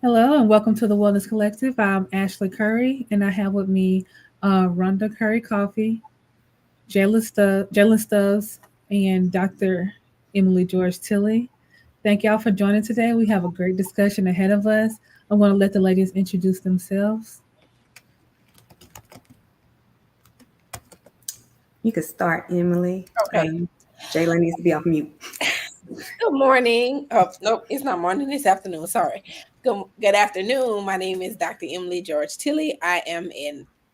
Hello and welcome to the Wellness Collective. I'm Ashley Curry and I have with me Ronda Curry Coffee, Jaylen Stubs, and Dr. Emily George Tilley. Thank y'all for joining today. We have a great discussion ahead of us. I want to let the ladies introduce themselves. You could start, Emily. Okay. Jaylen needs to be off mute. Good morning. Oh, nope, it's not morning. It's afternoon. Sorry. Good afternoon. My name is Dr. Emily George Tilley. I am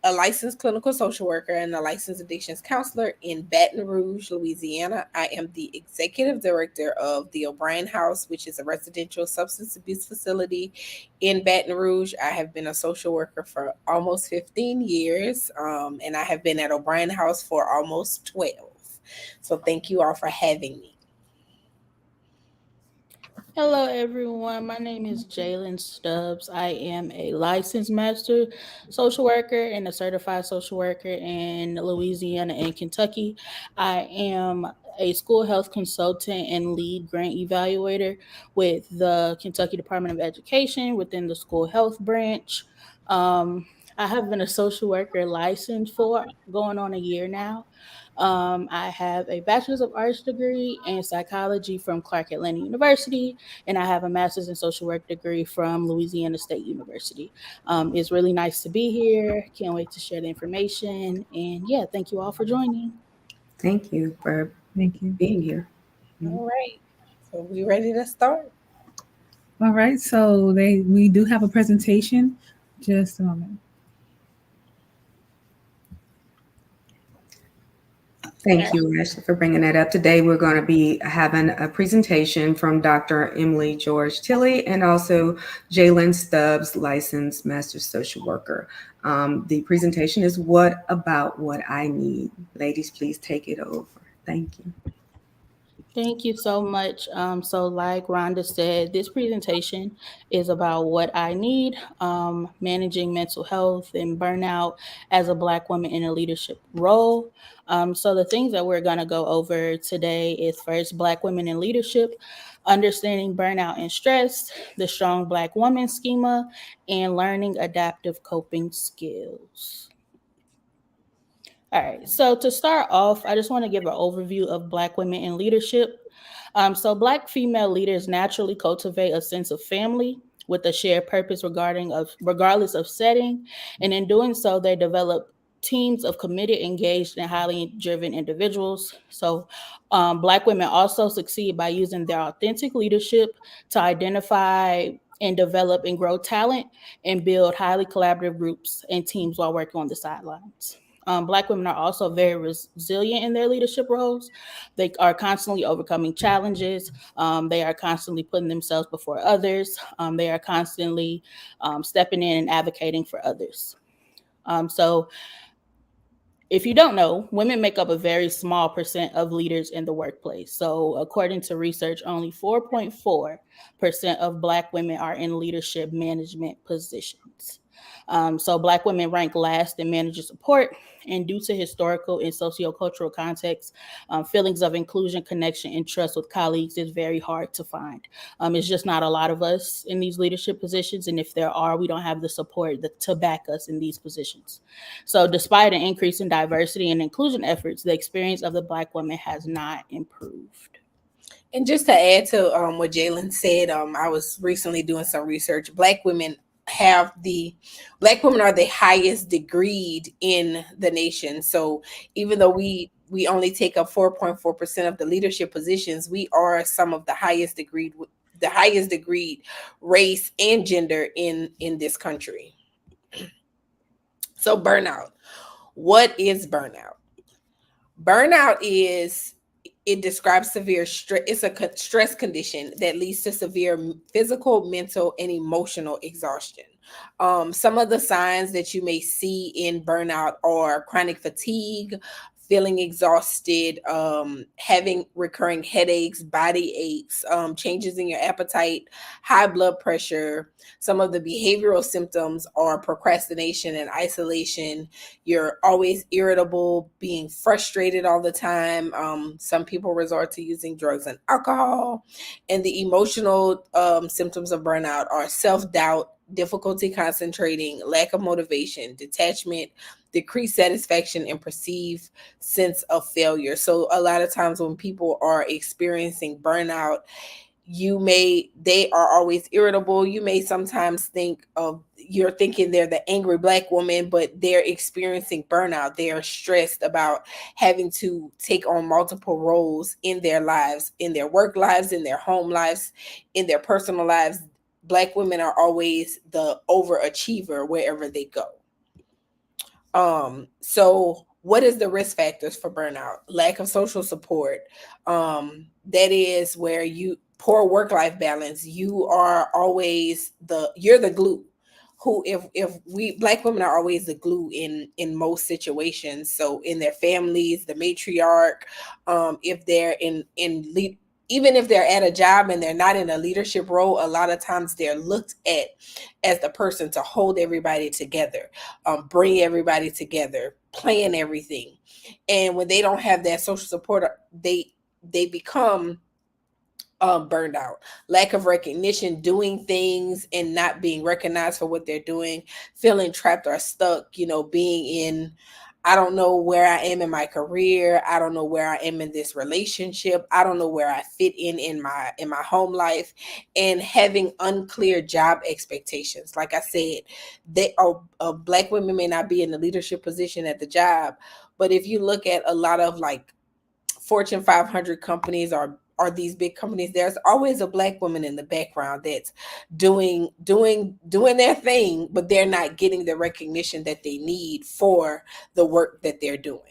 a licensed clinical social worker and a licensed addictions counselor in Baton Rouge, Louisiana. I am the executive director of the O'Brien House, which is a residential substance abuse facility in Baton Rouge. I have been a social worker for almost 15 years, and I have been at O'Brien House for almost 12. So thank you all for having me. Hello, everyone. My name is Jaylen Stubs. I am a licensed master social worker and a certified social worker in Louisiana and Kentucky. I am a school health consultant and lead grant evaluator with the Kentucky Department of Education within the school health branch. I have been a social worker licensed for going on a year now. I have a bachelor's of arts degree in psychology from Clark Atlanta University, and I have a master's in social work degree from Louisiana State University. It's really nice to be here. Can't wait to share the information. And yeah, thank you all for joining. Thank you for Thank you. being here. All right. So we ready to start? All right, so we do have a presentation. Just a moment. Thank you, Ashley, for bringing that up. Today, we're going to be having a presentation from Dr. Emily George Tilley and also Jaylen Stubs, licensed master social worker. The presentation is What About What I Need? Ladies, please take it over. Thank you. Thank you so much. Like Rhonda said, this presentation is about what I need, managing mental health and burnout as a Black woman in a leadership role. The things that we're going to go over today is first, Black women in leadership, understanding burnout and stress, the strong Black woman schema, and learning adaptive coping skills. All right. So to start off, I just want to give an overview of Black women in leadership. Black female leaders naturally cultivate a sense of family with a shared purpose regardless of setting, and in doing so, they develop teams of committed, engaged, and highly driven individuals. Black women also succeed by using their authentic leadership to identify and develop and grow talent and build highly collaborative groups and teams while working on the sidelines. Black women are also very resilient in their leadership roles. They are constantly overcoming challenges. They are constantly putting themselves before others. They are constantly stepping in and advocating for others. So, if you don't know, women make up a very small percent of leaders in the workplace. So, according to research, only 4.4% of Black women are in leadership management positions. Black women rank last in manager support, and due to historical and sociocultural context, feelings of inclusion, connection, and trust with colleagues is very hard to find. It's just not a lot of us in these leadership positions, and if there are, we don't have the support to back us in these positions. So, despite an increase in diversity and inclusion efforts, the experience of the Black woman has not improved. And just to add to what Jaylen said, I was recently doing some research. Black women are the highest degreed in the nation. So even though we only take up 4.4% of the leadership positions, we are some of the highest degreed race and gender in this country. So burnout. What is burnout? Burnout it describes severe stress. It's a stress condition that leads to severe physical, mental, and emotional exhaustion. Some of the signs that you may see in burnout are chronic fatigue, feeling exhausted, having recurring headaches, body aches, changes in your appetite, high blood pressure. Some of the behavioral symptoms are procrastination and isolation. You're always irritable, being frustrated all the time. Some people resort to using drugs and alcohol. And the emotional symptoms of burnout are self-doubt, difficulty concentrating, lack of motivation, detachment, decreased satisfaction, and perceived sense of failure. So a lot of times when people are experiencing burnout, they are always irritable. You may sometimes you're thinking they're the angry black woman, but they're experiencing burnout. They are stressed about having to take on multiple roles in their lives, in their work lives, in their home lives, in their personal lives. Black women are always the overachiever wherever they go. So what is the risk factors for burnout? Lack of social support. That is where you poor work-life balance. You're the glue. Who if we black women are always the glue in most situations. So in their families, the matriarch, if they're in lead even if they're at a job and they're not in a leadership role, a lot of times they're looked at as the person to hold everybody together, bring everybody together, plan everything. And when they don't have that social support, they become burned out. Lack of recognition, doing things and not being recognized for what they're doing, feeling trapped or stuck, being in, I don't know where I am in my career. I don't know where I am in this relationship. I don't know where I fit in my home life, and having unclear job expectations. Like I said, black women may not be in the leadership position at the job, but if you look at a lot of like Fortune 500 companies or these big companies, there's always a black woman in the background that's doing their thing, but they're not getting the recognition that they need for the work that they're doing.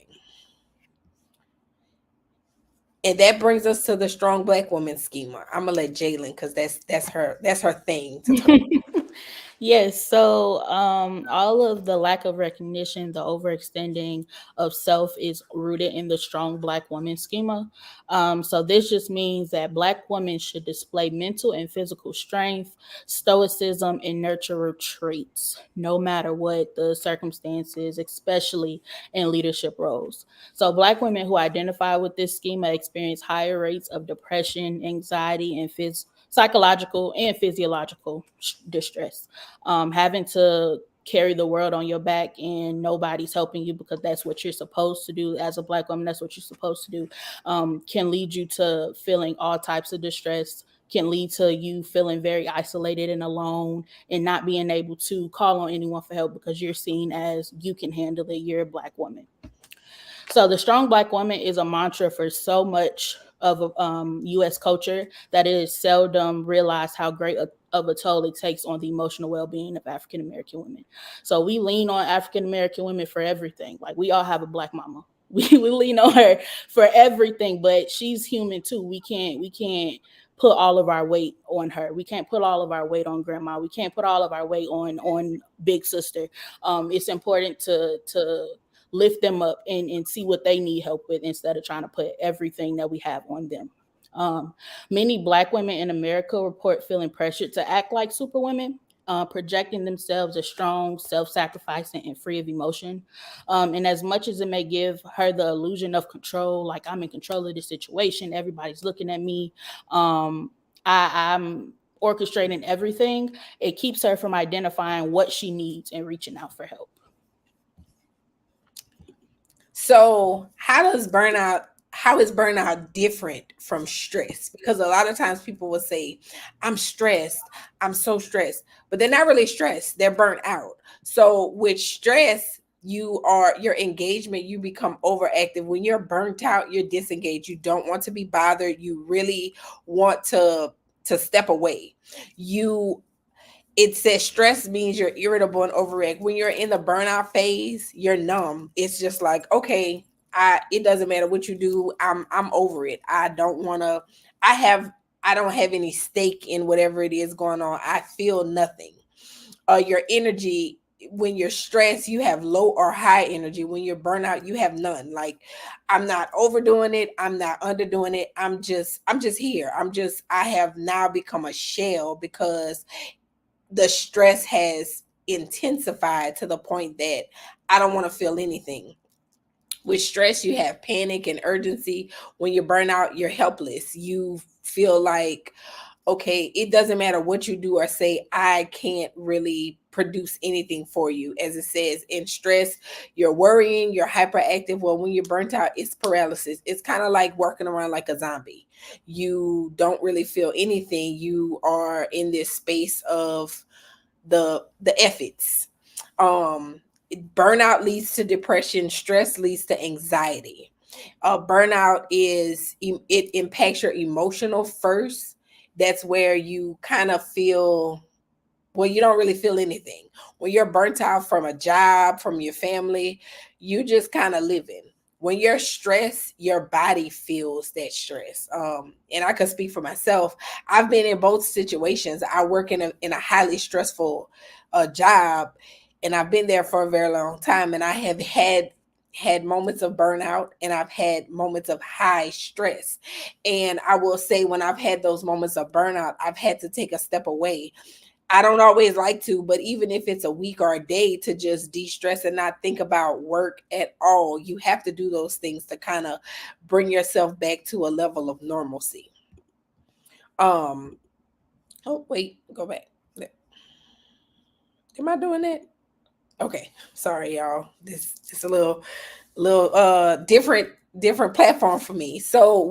And that brings us to the strong black woman schema. I'm gonna let Jaylen, because that's her thing to talk. Yes, so all of the lack of recognition, the overextending of self is rooted in the strong black woman schema. So this just means that black women should display mental and physical strength, stoicism, and nurturer traits, no matter what the circumstances, especially in leadership roles. So black women who identify with this schema experience higher rates of depression, anxiety, and psychological and physiological distress. Having to carry the world on your back and nobody's helping you because that's what you're supposed to do as a black woman, that's what you're supposed to do, can lead you to feeling all types of distress, can lead to you feeling very isolated and alone and not being able to call on anyone for help because you're seen as you can handle it, you're a black woman. So the strong black woman is a mantra for so much of U.S. culture that it is seldom realized how great of a toll it takes on the emotional well-being of African American women. So we lean on African American women for everything. Like we all have a black mama. We lean on her for everything, but she's human too. We can't put all of our weight on her. We can't put all of our weight on grandma. We can't put all of our weight on big sister. It's important to lift them up and see what they need help with instead of trying to put everything that we have on them. Many black women in America report feeling pressured to act like superwomen, projecting themselves as strong, self-sacrificing, and free of emotion. And as much as it may give her the illusion of control, like I'm in control of the situation, everybody's looking at me, I'm orchestrating everything, it keeps her from identifying what she needs and reaching out for help. So how is burnout different from stress? Because a lot of times people will say, I'm stressed, I'm so stressed, but they're not really stressed, they're burnt out. So with stress, your engagement, you become overactive. When you're burnt out, you're disengaged. You don't want to be bothered. You really want to step away. It says stress means you're irritable and overreact. When you're in the burnout phase, you're numb. It's just like, okay, it doesn't matter what you do. I'm over it. I don't have any stake in whatever it is going on. I feel nothing. Your energy when you're stressed, you have low or high energy. When you're burnout, you have none. Like, I'm not overdoing it, I'm not underdoing it. I'm just here. I have now become a shell because the stress has intensified to the point that I don't want to feel anything. With stress, you have panic and urgency. When you burn out, you're helpless. You feel like, okay, it doesn't matter what you do or say, I can't really produce anything for you. As it says, in stress, you're worrying, you're hyperactive. Well, when you're burnt out, it's paralysis. It's kind of like working around like a zombie. You don't really feel anything. You are in this space of the efforts. Um, Burnout leads to depression. Stress leads to anxiety. Burnout it impacts your emotional first. That's where you kind of feel, well, you don't really feel anything. When you're burnt out from a job, from your family, you just kind of living. When you're stressed, your body feels that stress. And I could speak for myself. I've been in both situations. I work in a highly stressful job, and I've been there for a very long time. And I have had moments of burnout, and I've had moments of high stress. And I will say, when I've had those moments of burnout, I've had to take a step away. I don't always like to, but even if it's a week or a day, to just de-stress and not think about work at all, you have to do those things to kind of bring yourself back to a level of normalcy. Um, oh wait, go back. Am I doing that? Okay, sorry y'all. This is a little different platform for me. So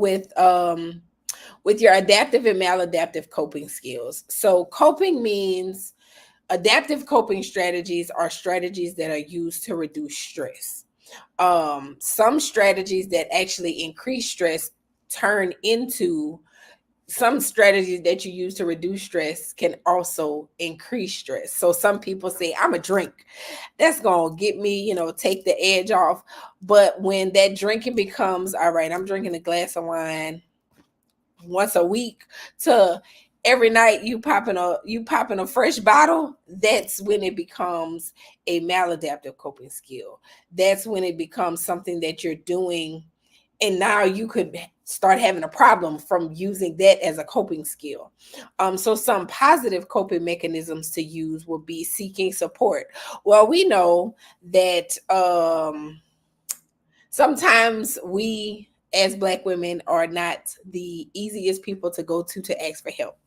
with your adaptive and maladaptive coping skills. So coping means adaptive coping strategies are strategies that are used to reduce stress. Some strategies that actually increase stress turn into some strategies that you use to reduce stress can also increase stress. So some people say, I'm a drink. That's going to get me, take the edge off. But when that drinking becomes, all right, I'm drinking a glass of wine once a week, to every night you popping a fresh bottle, that's when it becomes a maladaptive coping skill. That's when it becomes something that you're doing, and now you could start having a problem from using that as a coping skill. So some positive coping mechanisms to use will be seeking support. Well, we know that sometimes we as Black women are not the easiest people to go to ask for help,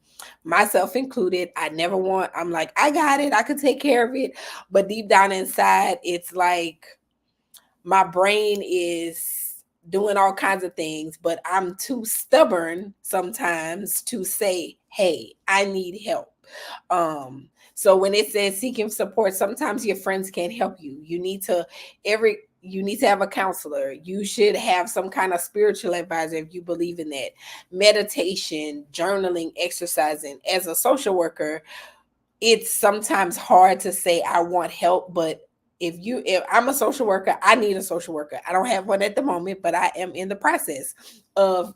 myself included. I'm like, I got it, I could take care of it. But deep down inside, it's like my brain is doing all kinds of things, but I'm too stubborn sometimes to say, hey, I need help. So when it says seeking support, sometimes your friends can't help you. You need to have a counselor. You should have some kind of spiritual advisor if you believe in that. Meditation, journaling, exercising. As a social worker, it's sometimes hard to say I want help, but if I'm a social worker, I need a social worker. I don't have one at the moment, but I am in the process of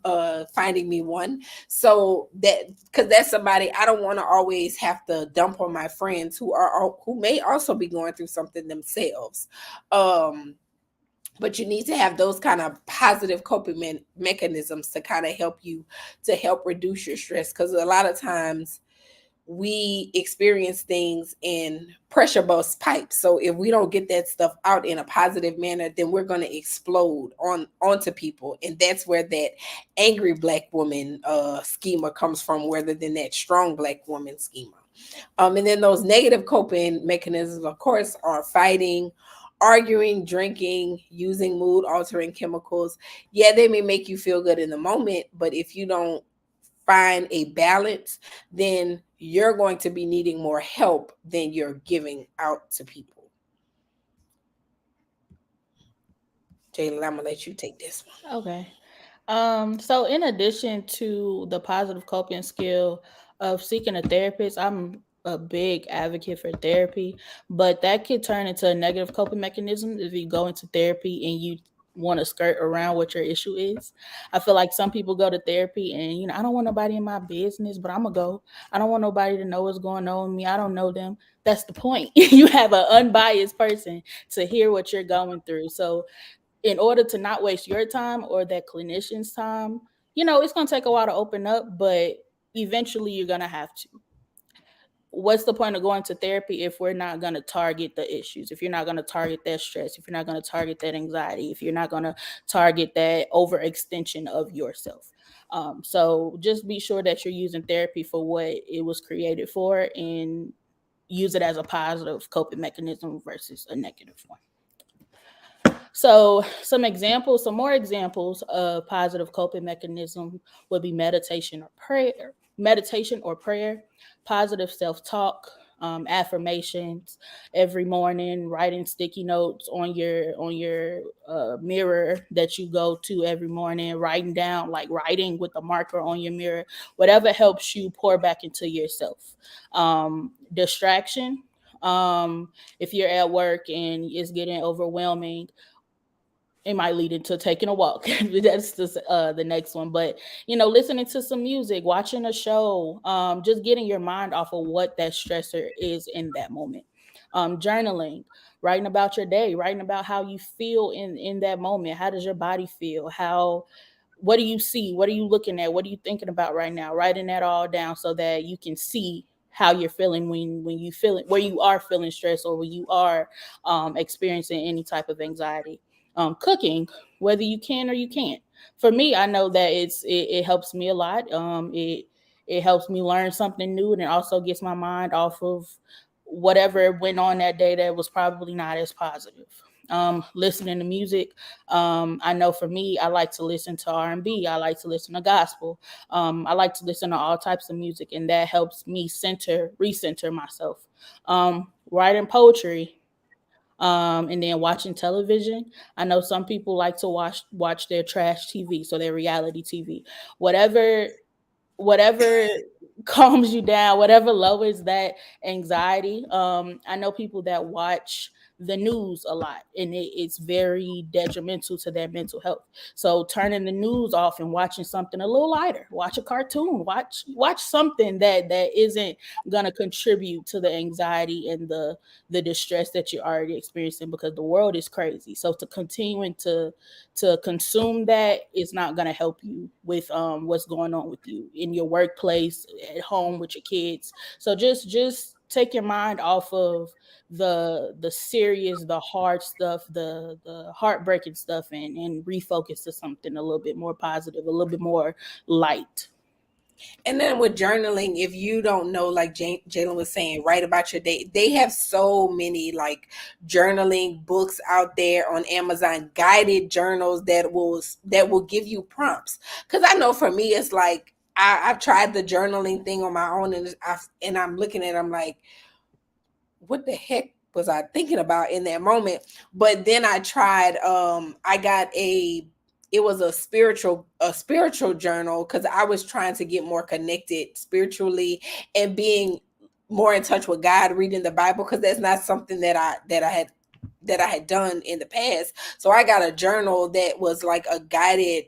finding me one. So that, because that's somebody I don't want to always have to dump on my friends who may also be going through something themselves. But you need to have those kind of positive coping mechanisms to kind of help you to help reduce your stress, because a lot of times we experience things in pressure bust pipes. So if we don't get that stuff out in a positive manner, then we're going to explode onto people. And that's where that angry Black woman schema comes from, rather than that strong Black woman schema. And then those negative coping mechanisms, of course, are fighting, arguing, drinking, using mood altering chemicals. Yeah, they may make you feel good in the moment, but if you don't find a balance, then you're going to be needing more help than you're giving out to people. Jaylen, I'm gonna let you take this one. Okay. So in addition to the positive coping skill of seeking a therapist, I'm a big advocate for therapy, but that could turn into a negative coping mechanism if you go into therapy and you want to skirt around what your issue is. I feel like some people go to therapy and, I don't want nobody in my business, but I'm going to go. I don't want nobody to know what's going on with me. I don't know them. That's the point. You have an unbiased person to hear what you're going through. So in order to not waste your time or that clinician's time, it's going to take a while to open up, but eventually you're going to have to. What's the point of going to therapy if we're not going to target the issues, if you're not going to target that stress, if you're not going to target that anxiety, if you're not going to target that overextension of yourself? So just be sure that you're using therapy for what it was created for, and use it as a positive coping mechanism versus a negative one. So some more examples of positive coping mechanism would be meditation or prayer, positive self-talk, affirmations every morning, writing sticky notes on your mirror that you go to every morning, writing with a marker on your mirror, whatever helps you pour back into yourself. Distraction. If you're at work and it's getting overwhelming, it might lead into taking a walk. That's just the next one. But, listening to some music, watching a show, just getting your mind off of what that stressor is in that moment. Journaling, writing about your day, writing about how you feel in that moment. How does your body feel? What do you see? What are you looking at? What are you thinking about right now? Writing that all down so that you can see how you're feeling when you feel it, where you are feeling stress, or when you are experiencing any type of anxiety. Cooking, whether you can or you can't. For me, I know that it helps me a lot. It helps me learn something new, and it also gets my mind off of whatever went on that day that was probably not as positive. Listening to music. I know for me, I like to listen to R&B. I like to listen to gospel. I like to listen to all types of music, and that helps me recenter myself. Writing poetry. And then watching television. I know some people like to watch their trash TV, so their reality TV. Whatever calms you down, whatever lowers that anxiety. I know people that watch the news a lot, and it's very detrimental to their mental health. So turning the news off and watching something a little lighter, watch a cartoon, watch something that isn't gonna contribute to the anxiety and the distress that you're already experiencing, because the world is crazy. So to continuing to consume that is not going to help you with what's going on with you in your workplace, at home with your kids. So just take your mind off of the serious, the hard stuff, the heartbreaking stuff, and refocus to something a little bit more positive, a little bit more light. And then with journaling, if you don't know, like Jaylen was saying, write about your day. They have so many like journaling books out there on Amazon, guided journals that will give you prompts. Because I know for me, it's like I've tried the journaling thing on my own, and I'm looking at it, I'm like, what the heck was I thinking about in that moment? But then I tried. I got it was a spiritual journal, because I was trying to get more connected spiritually and being more in touch with God, reading the Bible, because that's not something that I had done in the past. So I got a journal that was like a guided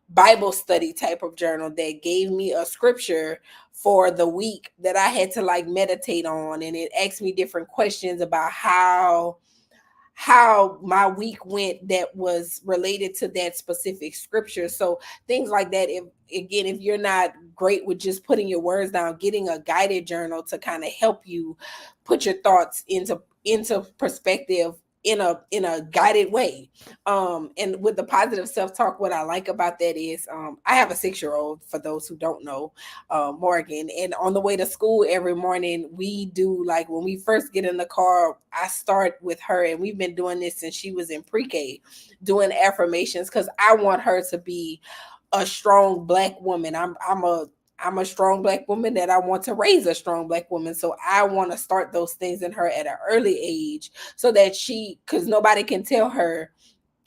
Bible study type of journal that gave me a scripture for the week that I had to like meditate on, and it asked me different questions about how my week went that was related to that specific scripture. So things like that. If you're not great with just putting your words down, getting a guided journal to kind of help you put your thoughts into perspective in a guided way. And with the positive self-talk, what I like about that is I have a 6-year-old, for those who don't know, Morgan, and on the way to school every morning, we do, like, when we first get in the car, I start with her, and we've been doing this since she was in pre-K, doing affirmations, because I want her to be a strong Black woman. I'm a strong Black woman that I want to raise a strong Black woman. So I want to start those things in her at an early age, so that because nobody can tell her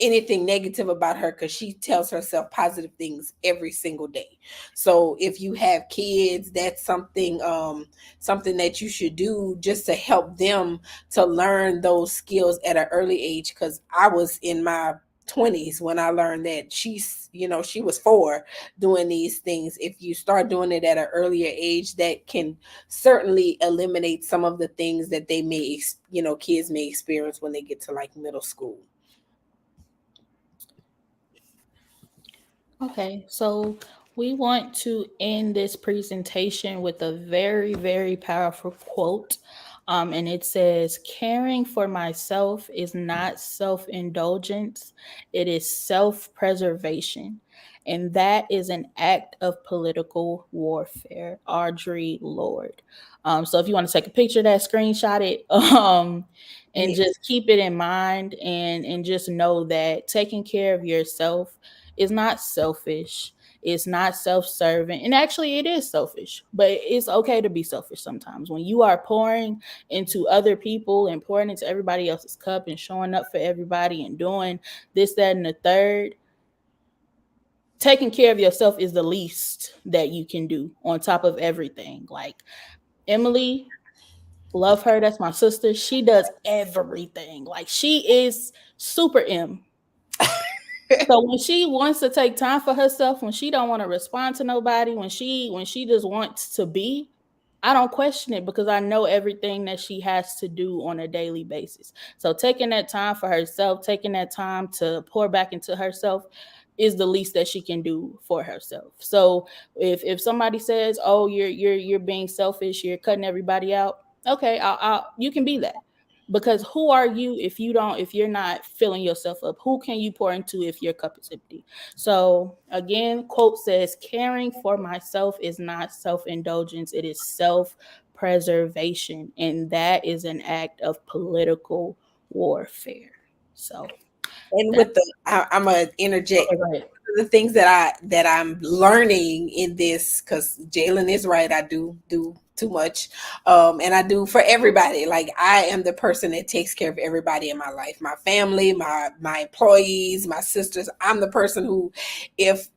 anything negative about her, because she tells herself positive things every single day. So if you have kids, that's something that you should do, just to help them to learn those skills at an early age. Because I was in my 20s when I learned that she was 4 doing these things. If you start doing it at an earlier age, that can certainly eliminate some of the things that they may, kids may experience when they get to like middle school. Okay, so we want to end this presentation with a very, very powerful quote. And it says, caring for myself is not self indulgence, it is self preservation. And that is an act of political warfare. Audre Lorde. So if you want to take a picture of that, screenshot it, and Yeah. just keep it in mind, and just know that taking care of yourself is not selfish. It's not self-serving. And actually it is selfish, but it's okay to be selfish sometimes. When you are pouring into other people and pouring into everybody else's cup and showing up for everybody and doing this, that, and the third, taking care of yourself is the least that you can do on top of everything. Like Emily, love her. That's my sister. She does everything. Like she is super M. So when she wants to take time for herself, when she don't want to respond to nobody, when she just wants to be, I don't question it because I know everything that she has to do on a daily basis. So taking that time for herself, taking that time to pour back into herself is the least that she can do for herself. So if somebody says, "Oh, you're being selfish, you're cutting everybody out," okay, you can be that. Because who are you if you're not filling yourself up? Who can you pour into if your cup is empty? So again, quote says, caring for myself is not self-indulgence, it is self-preservation. And that is an act of political warfare. So And that, with I'm gonna interject okay, go ahead. the things that I'm learning in this, because Jaylen is right. I do too much, and I do for everybody. Like I am the person that takes care of everybody in my life, my family, my employees, my sisters. I'm the person who, if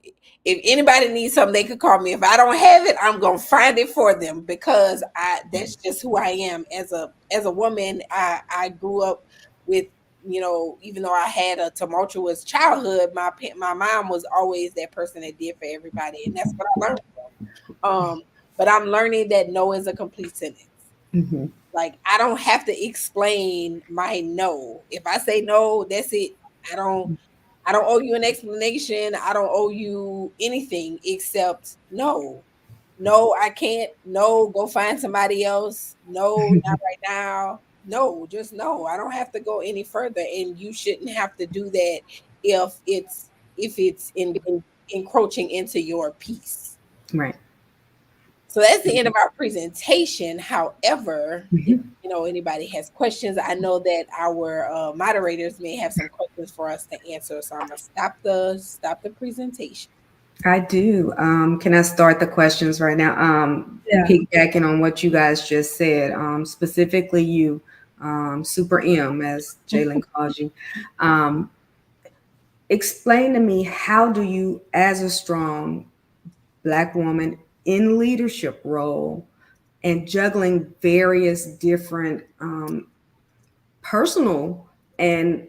anybody needs something, they could call me. If I don't have it, I'm gonna find it for them because that's just who I am as a woman. I grew up with, even though I had a tumultuous childhood, my mom was always that person that did for everybody, and that's what I learned from. But I'm learning that no is a complete sentence. Mm-hmm. Like I don't have to explain my no. If I say no, that's it. I don't. I don't owe you an explanation. I don't owe you anything except no. No, I can't. No, go find somebody else. No, not right now. No, just no. I don't have to go any further, and you shouldn't have to do that if it's encroaching into your peace. Right. So that's the end of our presentation. However, if Mhm. anybody has questions, I know that our moderators may have some questions for us to answer. So I'm gonna stop the presentation. I do. Can I start the questions right now? Yeah. Piggybacking on what you guys just said, specifically you, Super M, as Jaylen calls you. Um, Explain to me, how do you, as a strong Black woman in leadership role and juggling various different personal and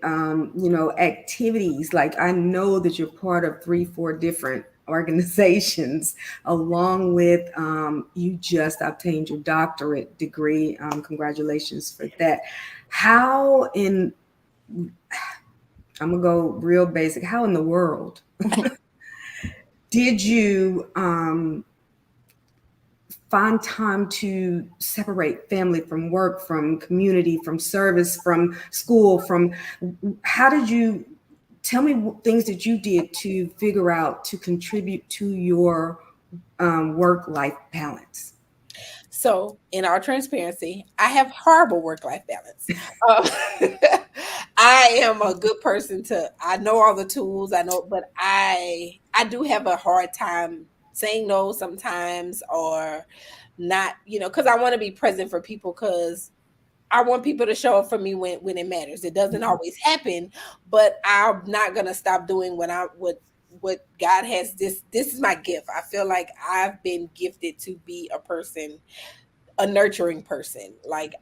activities, like I know that you're part of 3-4 different organizations, along with you just obtained your doctorate degree. Congratulations for that. How in I'm gonna go real basic, how in the world did you find time to separate family from work, from community, from service, from school, from how did you tell me things that you did to figure out to contribute to your work-life balance? So, in our transparency, I have horrible work-life balance. I am a good person I know all the tools, I know, but I do have a hard time saying no sometimes, or not, because I want to be present for people, because I want people to show up for me when it matters. It doesn't always happen, but I'm not gonna stop doing what God has. This is my gift. I feel like I've been gifted to be a nurturing person. Like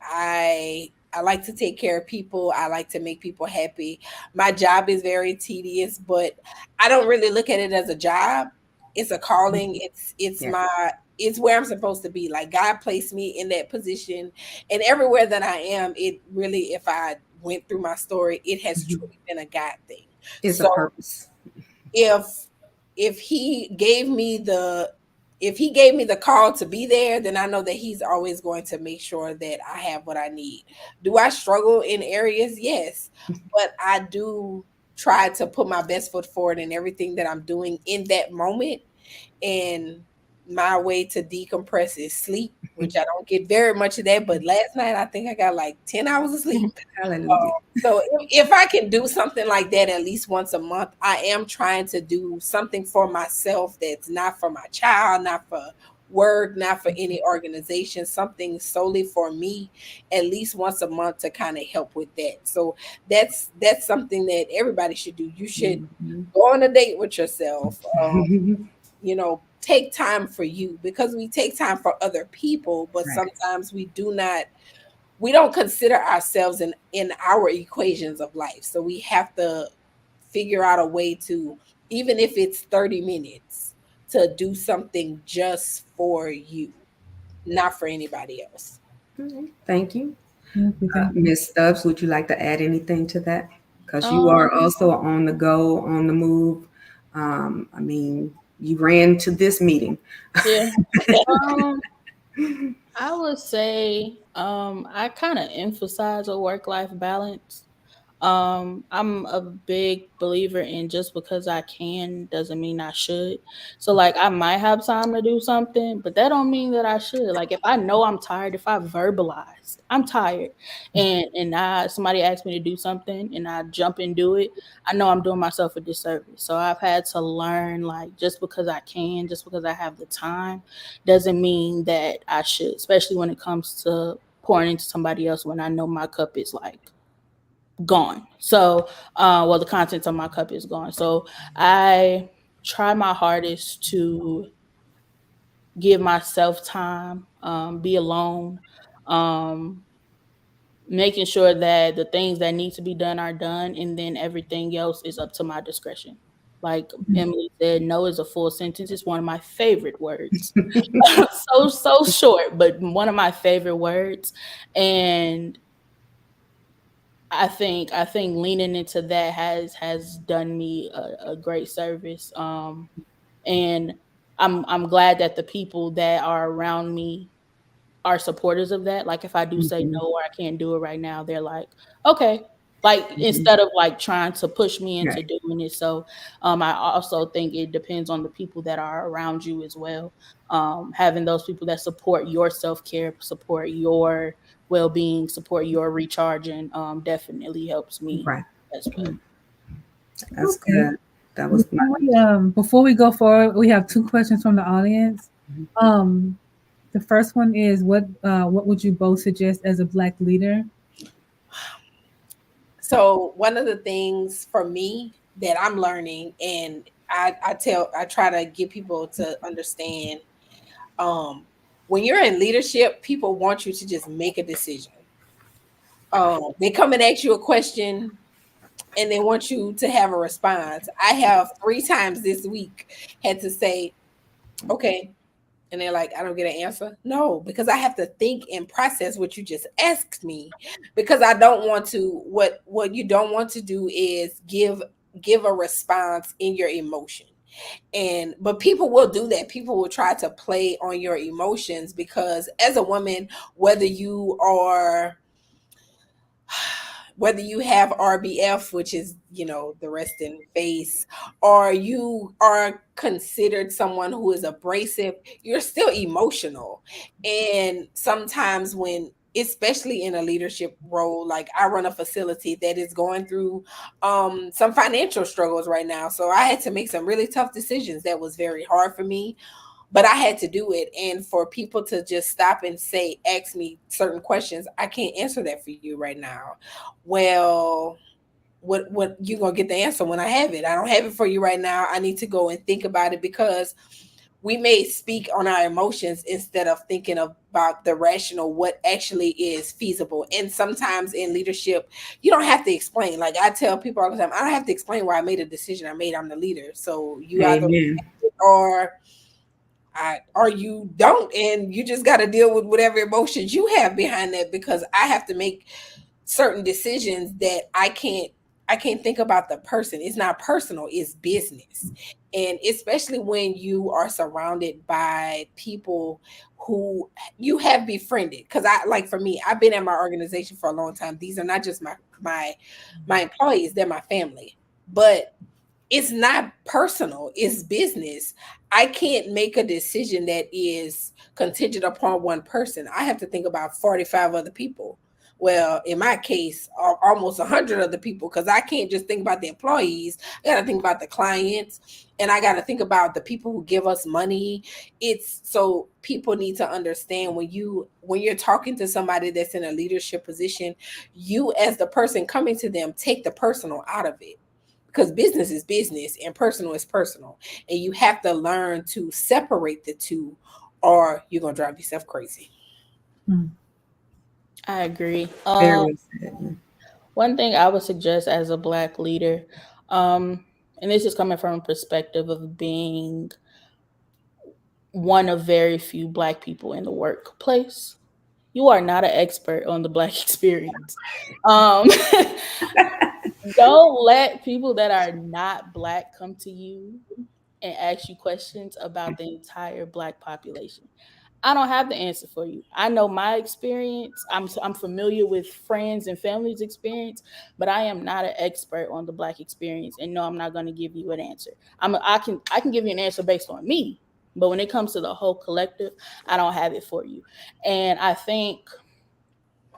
I like to take care of people. I like to make people happy. My job is very tedious, but I don't really look at it as a job. It's a calling. It's Yeah. my it's where I'm supposed to be. Like God placed me in that position, and everywhere that I am, it really, if I went through my story, it has Mhm. truly been a God thing. It's a So purpose. if if he gave me the if he gave me the call to be there, then I know that he's always going to make sure that I have what I need. Do I struggle in areas? Yes, but I do try to put my best foot forward in everything that I'm doing in that moment. And my way to decompress is sleep, which I don't get very much of that, but last night I think I got like 10 hours of sleep. Hallelujah. So if I can do something like that at least once a month, I am trying to do something for myself that's not for my child, not for work, not for any organization, something solely for me at least once a month to kind of help with that. So that's something that everybody should do. You should Mhm. go on a date with yourself. Take time for you, because we take time for other people, but Right. sometimes we don't consider ourselves in our equations of life. So we have to figure out a way to, even if it's 30 minutes, to do something just for you, not for anybody else. Mhm. Thank you. Thank you. Thank you. Ms. Stubbs, would you like to add anything to that? Because you are Um, also on the go, on the move. I mean, you ran to this meeting. yeah. Um, I would say I kind of emphasize a work-life balance. I'm a big believer in just because I can doesn't mean I should. So like I might have time to do something, but that don't mean that I should. Like if I know I'm tired, if I verbalize I'm tired and I somebody asks me to do something and I jump and do it, I know I'm doing myself a disservice. So I've had to learn like just because I can, just because I have the time doesn't mean that I should, especially when it comes to pouring into somebody else when I know my cup is like gone. So, well, the contents of my cup is gone. So I try my hardest to give myself time, be alone, um, making sure that the things that need to be done are done, and then everything else is up to my discretion. Like Emily said, no is a full sentence. It's one of my favorite words. So short, but one of my favorite words. And I think leaning into that has done me a great service. And I'm glad that the people that are around me are supporters of that. Like if I do say Mhm. no or I can't do it right now, they're like, okay. Like Mhm. instead of like trying to push me into Right. doing it. So I also think it depends on the people that are around you as well. Having those people that support your self-care, support your well-being, support your recharging, definitely helps me Right. as well. That's Okay. good. That was my. Before we go forward, we have two questions from the audience. Um, the first one is what would you both suggest as a Black leader? So one of the things for me that I'm learning, and I try to get people to understand, um, when you're in leadership, people want you to just make a decision. They come and ask you a question and they want you to have a response. I have 3 times this week had to say, okay. And they're like, I don't get an answer. No, because I have to think and process what you just asked me. Because I don't want to, what you don't want to do is give a response in your emotion. And but people will do that. People will try to play on your emotions, because as a woman, whether you are whether you have RBF, which is, the resting face, or you are considered someone who is abrasive, you're still emotional. And sometimes especially in a leadership role, like I run a facility that is going through some financial struggles right now. So I had to make some really tough decisions that was very hard for me, but I had to do it. And for people to just stop and ask me certain questions, I can't answer that for you right now. Well, what you gonna get the answer when I have it? I don't have it for you right now. I need to go and think about it, because we may speak on our emotions instead of thinking about the rational, what actually is feasible. And sometimes in leadership, you don't have to explain. Like I tell people all the time, I don't have to explain why I made a decision I made. I'm the leader. So you either Amen. or or you don't, and you just got to deal with whatever emotions you have behind that, because I have to make certain decisions that I can't think about the person. It's not personal, it's business. And especially when you are surrounded by people who you have befriended, because I, like, for me, I've been at my organization for a long time. These are not just my employees, they're my family. But it's not personal, it's business. I can't make a decision that is contingent upon one person. I have to think about 45 other people. Well, in my case, almost 100 other people, because I can't just think about the employees. I got to think about the clients, and I got to think about the people who give us money. It's so people need to understand, when you're talking to somebody that's in a leadership position, you as the person coming to them, take the personal out of it, because business is business and personal is personal, and you have to learn to separate the two, or you're gonna drive yourself crazy. Hmm. I agree. Very well said. One thing I would suggest as a Black leader, and this is coming from a perspective of being one of very few Black people in the workplace. You are not an expert on the Black experience. Um, don't let people that are not Black come to you and ask you questions about the entire Black population. I don't have the answer for you. I know my experience. I'm familiar with friends and family's experience, but I am not an expert on the Black experience. And no, I'm not going to give you an answer. I can give you an answer based on me, but when it comes to the whole collective, I don't have it for you. And I think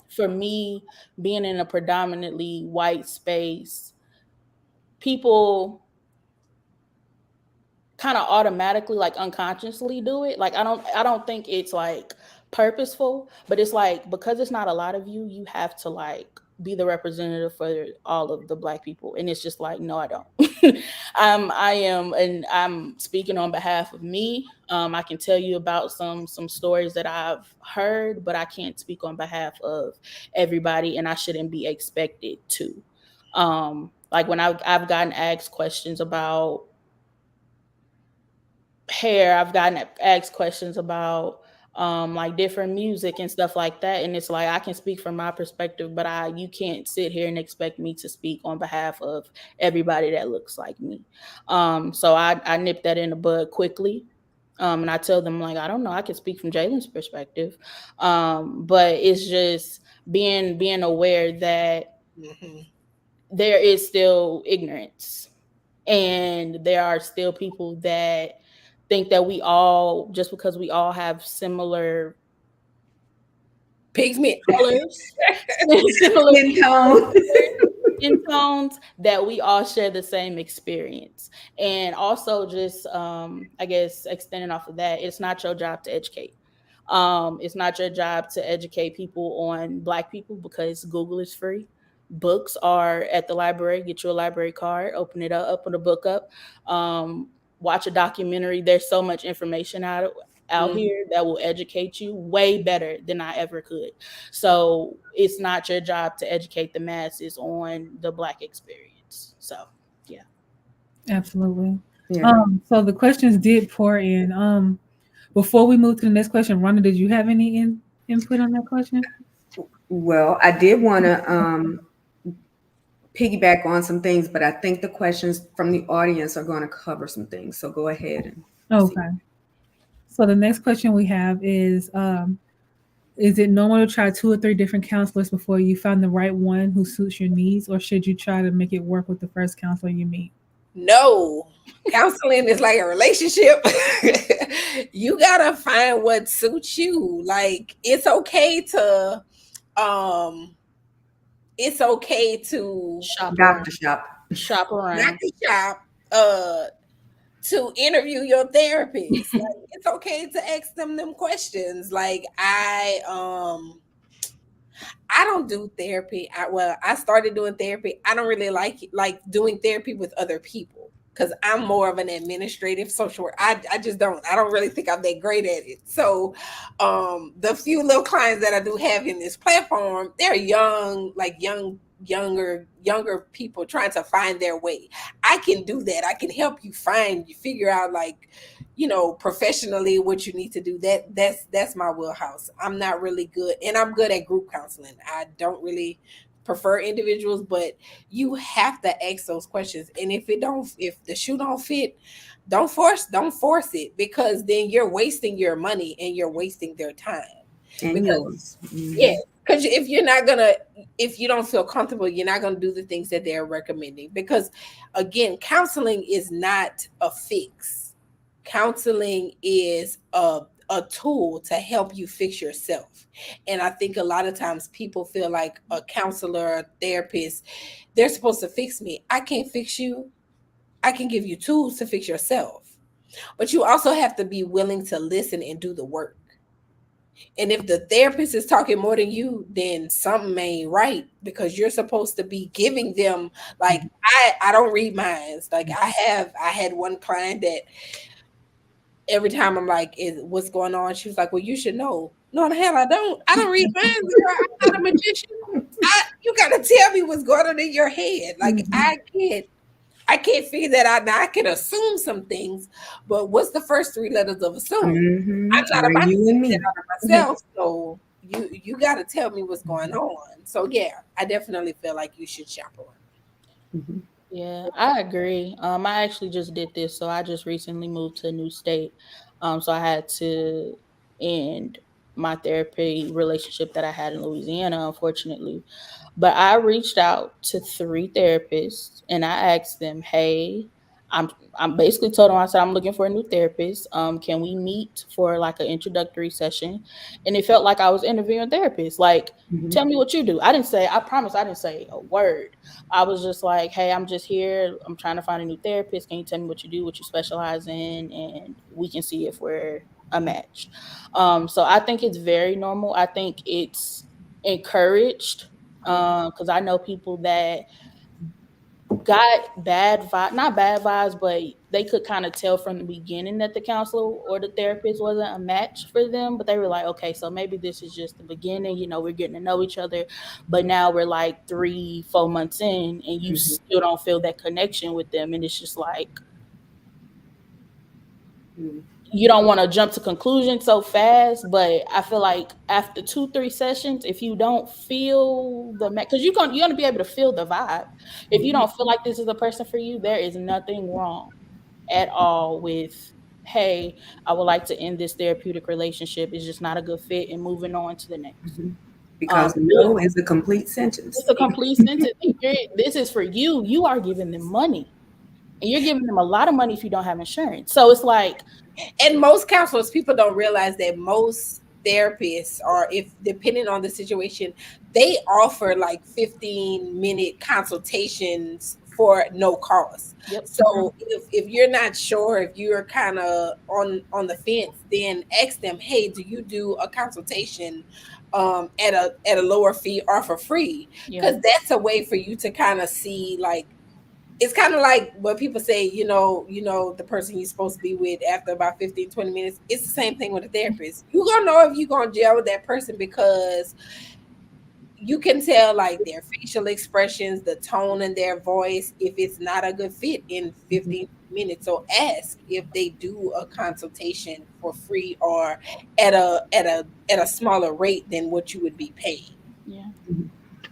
for me, being in a predominantly white space, people kind of automatically, like, unconsciously do it. Like I don't think it's like purposeful, but it's like, because it's not a lot of you, you have to like be the representative for all of the Black people. And it's just like, no, I don't. I am, and I'm speaking on behalf of me. I can tell you about some stories that I've heard, but I can't speak on behalf of everybody, and I shouldn't be expected to. Like when I've gotten asked questions about hair, I've gotten asked questions about like different music and stuff like that, and it's like, I can speak from my perspective, but you can't sit here and expect me to speak on behalf of everybody that looks like me. So I nip that in the bud quickly. And I tell them, like, I don't know, I can speak from Jaylen's perspective. But it's just being aware that Mm-hmm. there is still ignorance, and there are still people that think that we all, just because we all have similar Pigment. colors, similar Skin tone. skin tones, that we all share the same experience. And also, just I guess extending off of that, it's not your job to educate. It's not your job to educate people on Black people, because Google is free. Books are at the library. Get you a library card, open it up, open a book up, watch a documentary. There's so much information out Mm. here that will educate you way better than I ever could. So it's not your job to educate the masses on the Black experience. So yeah. Absolutely. Yeah. So the questions did pour in. Before we move to the next question, Rhonda, did you have any input on that question? Well, I did want to piggyback on some things, but I think the questions from the audience are going to cover some things. So go ahead and see. Okay. So the next question we have is it normal to try 2 or 3 different counselors before you find the right one who suits your needs, or should you try to make it work with the first counselor you meet? No, counseling is like a relationship. You gotta find what suits you. Like, um it's okay to Shop around. Doctor shop. Shop not around. to shop, to interview your therapist. Like, it's okay to ask them questions. Like, I don't do therapy. I started doing therapy. I don't really like doing therapy with other people, because I'm more of an administrative social worker. I don't really think I'm that great at it. So the few little clients that I do have in this platform, they're young, like younger people trying to find their way. I can do that. I can help you figure out, like, professionally what you need to do. That's my wheelhouse. I'm not really good, and I'm good at group counseling. I don't really prefer individuals, but you have to ask those questions. And if the shoe don't fit, don't force it, because then you're wasting your money and you're wasting their time. And Because yours. yeah, because if you don't feel comfortable, you're not gonna do the things that they're recommending. Because again, counseling is not a fix. Counseling is a tool to help you fix yourself. And I think a lot of times people feel like a counselor, a therapist, they're supposed to fix me. I can't fix you. I can give you tools to fix yourself. But you also have to be willing to listen and do the work. And if the therapist is talking more than you, then something ain't right, because you're supposed to be giving them, like, I don't read minds. Like, I had one client that every time I'm like, what's going on? She was like, well, you should know. No, the hell I don't. I don't read minds, girl. I'm not a magician. You gotta tell me what's going on in your head. Like, I can't figure that out. Now I can assume some things, but what's the first three letters of assume? I'm not Are about to you and figure me? that out of myself. So you got to tell me what's going on. So yeah, I definitely feel like you should chaperone. Yeah, I agree. I actually just did this. So I just recently moved to a new state. So I had to end my therapy relationship that I had in Louisiana, unfortunately. But I reached out to 3 therapists and I asked them, hey, I'm basically told them, I said, I'm looking for a new therapist. Can we meet for like an introductory session? And it felt like I was interviewing therapists. Like, tell me what you do. I promise I didn't say a word. I was just like, hey, I'm just here. I'm trying to find a new therapist. Can you tell me what you do, what you specialize in? And we can see if we're a match. So I think it's very normal. I think it's encouraged, because I know people that got bad vibe, not bad vibes, but they could kind of tell from the beginning that the counselor or the therapist wasn't a match for them. But they were like, okay, so maybe this is just the beginning. We're getting to know each other, but now we're like 3-4 months in, and you still don't feel that connection with them, and it's just like you don't want to jump to conclusions so fast. But I feel like after 2-3 sessions, if you don't feel because you're gonna be able to feel the vibe. If you don't feel like this is a person for you, there is nothing wrong at all with, hey, I would like to end this therapeutic relationship. It's just not a good fit, and moving on to the next. Because no is a complete sentence. It's a complete sentence. This is for you. You are giving them money, and you're giving them a lot of money if you don't have insurance. So it's like, And most counselors, people don't realize that most therapists, or if depending on the situation, they offer like 15-minute consultations for no cost. yep. So if you're not sure, if you're kind of on the fence, then ask them, hey, do you do a consultation at a lower fee or for free? Yeah. Because that's a way for you to kind of see, like, it's kind of like what people say, the person you're supposed to be with after about 15-20 minutes. It's the same thing with a therapist. You're gonna know if you're gonna gel with that person, because you can tell, like, their facial expressions, the tone in their voice, if it's not a good fit in 15 minutes. So ask if they do a consultation for free, or at a smaller rate than what you would be paid. Yeah.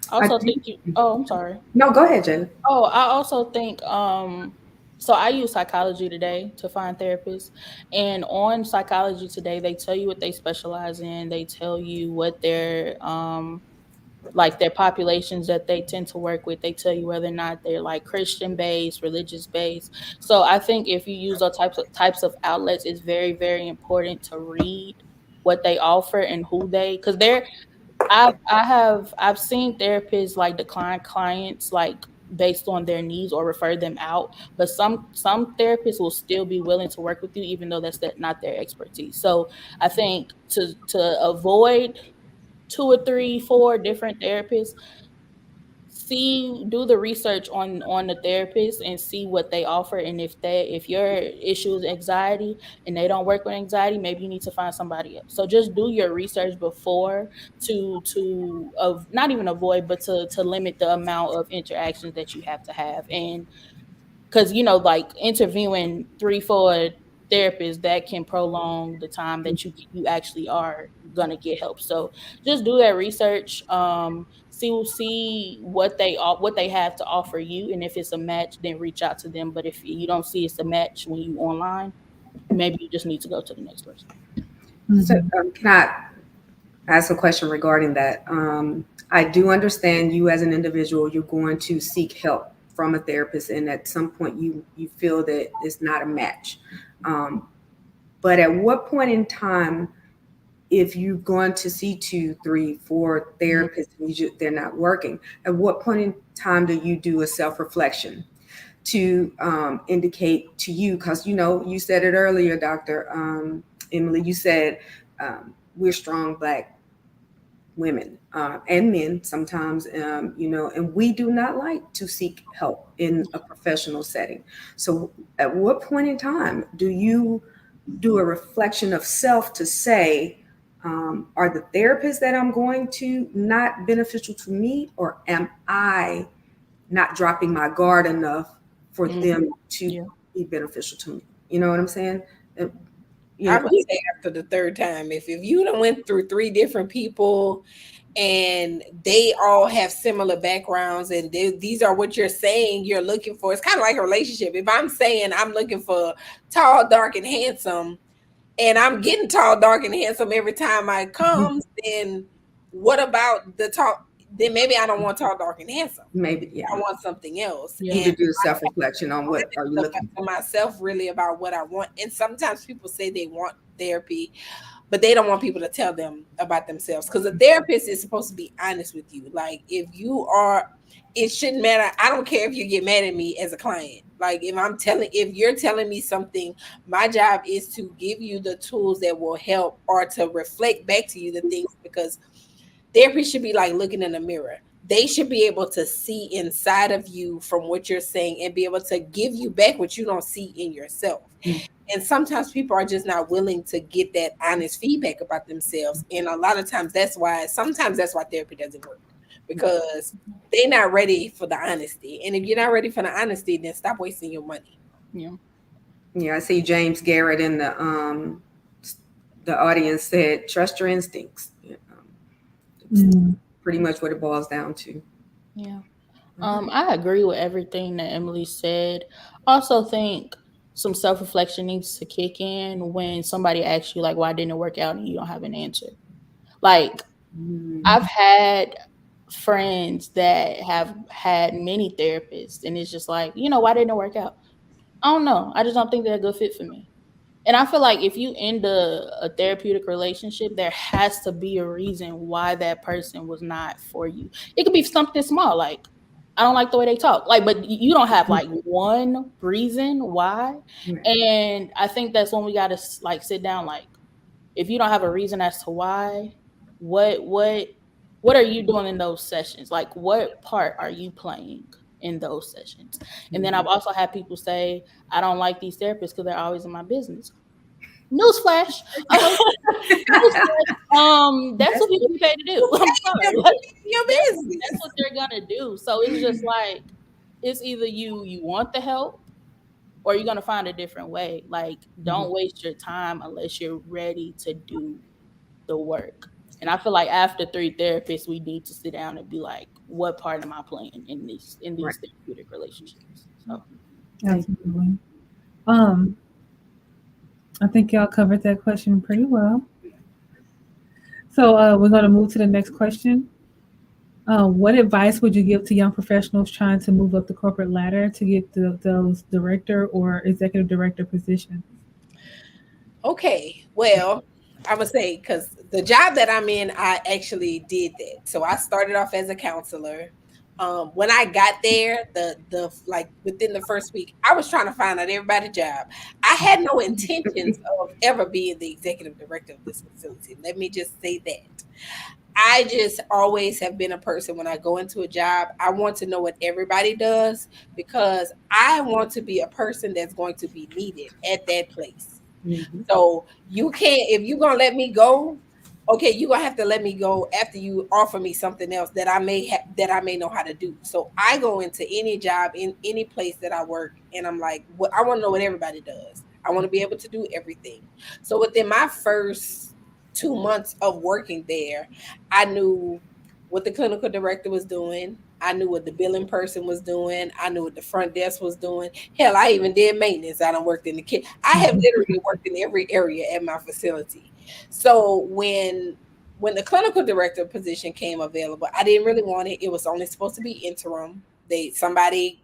Also, think you. Oh, I'm sorry. No, go ahead, Jaylen. Oh, I also think so I use Psychology Today to find therapists. And on Psychology Today, they tell you what they specialize in. They tell you what their like their populations that they tend to work with. They tell you whether or not they're like Christian based, religious based. So I think if you use those types of outlets, it's very, very important to read what they offer and who they, because I've seen therapists like decline clients like based on their needs or refer them out, but some therapists will still be willing to work with you even though not their expertise. So I think to avoid 2 or 3, 4 different therapists, do the research on the therapist and see what they offer, and if your issue is anxiety and they don't work with anxiety, maybe you need to find somebody else. So just do your research before to not even avoid, but to limit the amount of interactions that you have. And because like interviewing 3-4 therapists, that can prolong the time that you actually are gonna get help. So just do that research, see what they have to offer you, and if it's a match, then reach out to them. But if you don't see it's a match when you online, maybe you just need to go to the next person. So, Mhm. can I ask a question regarding that? I do understand you as an individual, you're going to seek help from a therapist, and at some point you feel that it's not a match. But at what point in time, if you're going to see 2, 3, 4 therapists and they're not working, at what point in time do you do a self-reflection to indicate to you? Because you said it earlier, Dr. Emily, you said we're strong Black women and men sometimes, and we do not like to seek help in a professional setting. So at what point in time do you do a reflection of self to say, are the therapists that I'm going to not beneficial to me, or am I not dropping my guard enough for them to Yeah. be beneficial to me? You know what I'm saying? Uh, I would say after the third time, if you done went through 3 different people and they all have similar backgrounds and these are what you're saying you're looking for, it's kind of like a relationship. If I'm saying I'm looking for tall, dark, and handsome, and I'm getting tall, dark, and handsome every time I come, then what about the tall? Then maybe I don't want tall, dark, and handsome. maybe, yeah. I want something else. Yeah. You And need to do self-reflection on what are you looking for myself really about what I want. And sometimes people say they want therapy, but they don't want people to tell them about themselves, because a therapist is supposed to be honest with you. Like if you are, it shouldn't matter. I don't care if you get mad at me as a client. Like if you're telling me something, my job is to give you the tools that will help, or to reflect back to you the things, because therapy should be like looking in a mirror. They should be able to see inside of you from what you're saying and be able to give you back what you don't see in yourself. Mm. And sometimes people are just not willing to get that honest feedback about themselves. And a lot of times sometimes that's why therapy doesn't work, because they're not ready for the honesty. And if you're not ready for the honesty, then stop wasting your money. Yeah. Yeah, I see James Garrett in the audience said, trust your instincts. It's pretty much what it boils down to. Yeah. I agree with everything that Emily said. Also think some self-reflection needs to kick in when somebody asks you, like, why didn't it work out, and you don't have an answer. Like, I've had friends that have had many therapists, and it's just like, why didn't it work out? I don't know. I just don't think they're a good fit for me. And I feel like if you end a therapeutic relationship, there has to be a reason why that person was not for you. It could be something small, like I don't like the way they talk. Like, but you don't have like one reason why. And I think that's when we got to like sit down. Like, if you don't have a reason as to why, what what are you doing in those sessions? Like, what part are you playing in those sessions? And then I've also had people say, I don't like these therapists because they're always in my business. Newsflash. That's what people get paid to do. I'm sorry. Your business. That's what they're gonna do. So it's just like, it's either you want the help, or you're gonna find a different way. Like, don't waste your time unless you're ready to do the work. And I feel like after 3 therapists, we need to sit down and be like, what part am I playing in these therapeutic relationships? So Absolutely. I think y'all covered that question pretty well. So we're going to move to the next question. What advice would you give to young professionals trying to move up the corporate ladder to get those director or executive director positions? Okay, well, I would say, because the job that I'm in, I actually did that. So I started off as a counselor. When I got there, the like within the first week, I was trying to find out everybody's job. I had no intentions of ever being the executive director of this facility. Let me just say that. I just always have been a person when I go into a job, I want to know what everybody does because I want to be a person that's going to be needed at that place. Mhm. So you can't, if you're gonna let me go, okay, you're gonna have to let me go after you offer me something else that I may have that I may know how to do. So I go into any job in any place that I work and I'm like, what I want to know what everybody does. I want to be able to do everything. So within my first 2 months of working there, I knew what the clinical director was doing. I knew what the billing person was doing. I knew what the front desk was doing. Hell, I even did maintenance. I done worked in the kitchen. I have literally worked in every area at my facility. So when the clinical director position came available, I didn't really want it. It was only supposed to be interim. Somebody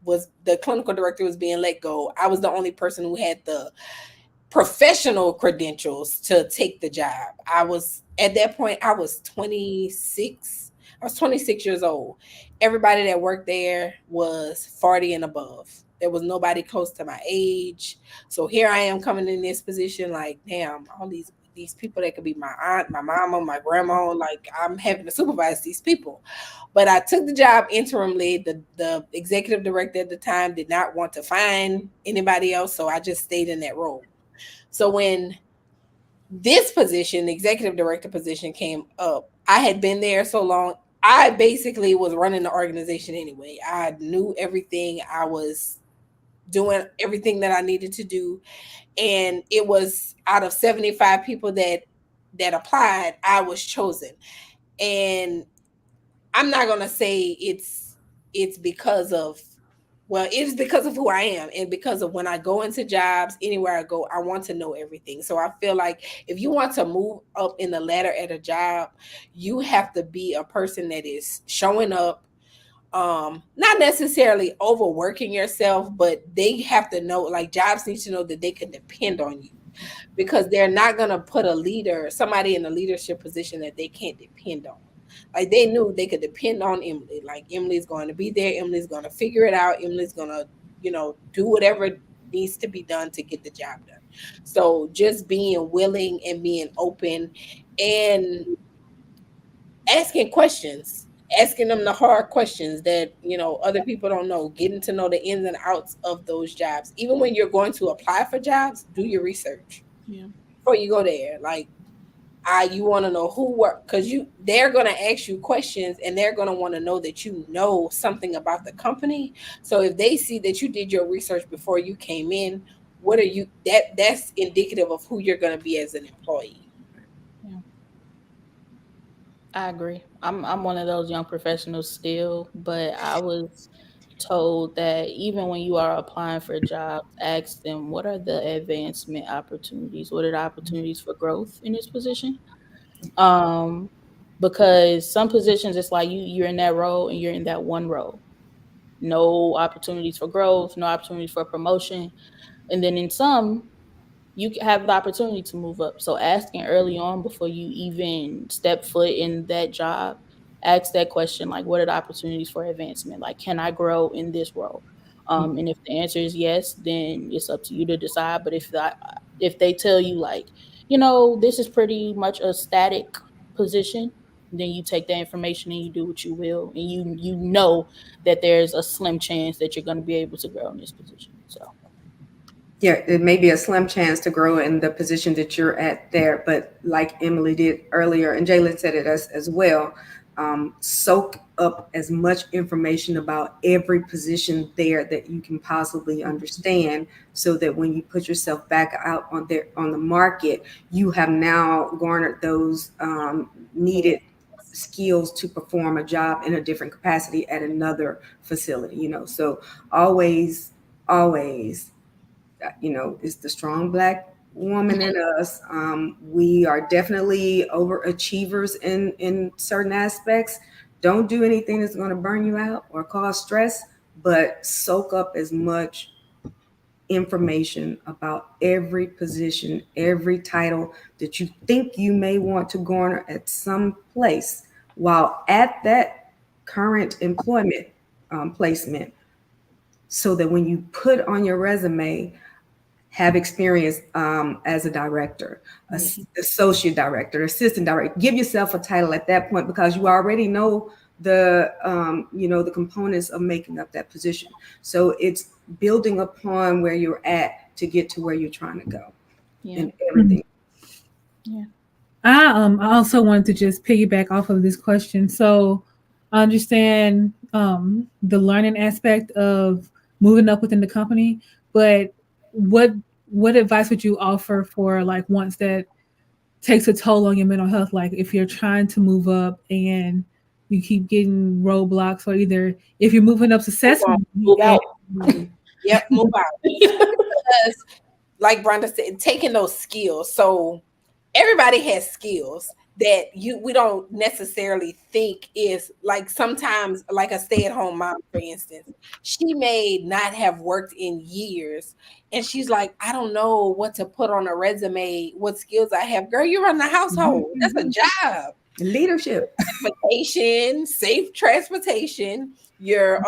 was the clinical director was being let go. I was the only person who had the professional credentials to take the job. I was at that point I was 26. I was 26 years old. Everybody that worked there was 40 and above. There was nobody close to my age. So here I am coming in this position like, damn, all these people that could be my aunt, my mama, my grandma, like I'm having to supervise these people. But I took the job interimly. The executive director at the time did not want to find anybody else, so I just stayed in that role. So when this position, the executive director position, came up, I had been there so long. I basically was running the organization anyway. I knew everything. I was doing everything that I needed to do. And it was out of 75 people that applied, I was chosen. And I'm not gonna say it's because of well, it is because of who I am and because of when I go into jobs, anywhere I go, I want to know everything. So I feel like if you want to move up in the ladder at a job, you have to be a person that is showing up, not necessarily overworking yourself, but they have to know, like jobs need to know that they can depend on you because they're not going to put somebody in a leadership position that they can't depend on. Like they knew they could depend on Emily. Like Emily's going to be there. Emily's going to figure it out. Emily's going to, do whatever needs to be done to get the job done. So just being willing and being open and asking questions, asking them the hard questions that, other people don't know, getting to know the ins and outs of those jobs. Even when you're going to apply for jobs, do your research Yeah. before you go there. Like, you want to know who work because they're going to ask you questions and they're going to want to know that you know something about the company. So if they see that you did your research before you came in, what are you that's indicative of who you're going to be as an employee. Yeah. I agree. I'm one of those young professionals still, but I was told that even when you are applying for jobs, ask them what are the advancement opportunities, what are the opportunities for growth in this position. Um, because some positions it's like you're in that role and you're in that one role. No opportunities for growth, no opportunities for promotion. And then in some, you have the opportunity to move up. So asking early on before you even step foot in that job, ask that question like, what are the opportunities for advancement? Like, can I grow in this role? And if the answer is yes, then it's up to you to decide. But if they tell you like, this is pretty much a static position, then you take that information and you do what you will, and you know that there's a slim chance that you're going to be able to grow in this position. So Yeah, it may be a slim chance to grow in the position that you're at there, but like Emily did earlier, and Jaylen said it as well, soak up as much information about every position there that you can possibly understand, so that when you put yourself back out on the market, you have now garnered those needed skills to perform a job in a different capacity at another facility. So always is the strong Black woman in us. We are definitely overachievers in certain aspects. Don't do anything that's going to burn you out or cause stress, but soak up as much information about every position, every title that you think you may want to garner at some place while at that current employment placement, so that when you put on your resume, have experience as a director, associate director, assistant director. Give yourself a title at that point because you already know the the components of making up that position. So it's building upon where you're at to get to where you're trying to go, and everything. Yeah. I also wanted to just piggyback off of this question. So I understand the learning aspect of moving up within the company, but what what advice would you offer for like once that takes a toll on your mental health? Like if you're trying to move up and you keep getting roadblocks, or either if you're moving up successfully, Move out. Yep, move out. Because, like Brenda said, taking those skills. So everybody has skills that we don't necessarily think is like sometimes like a stay-at-home mom, for instance. She may not have worked in years and she's like, I don't know what to put on a resume, what skills I have. Girl, you run the household. That's a job. Leadership, Transportation, safe transportation, you're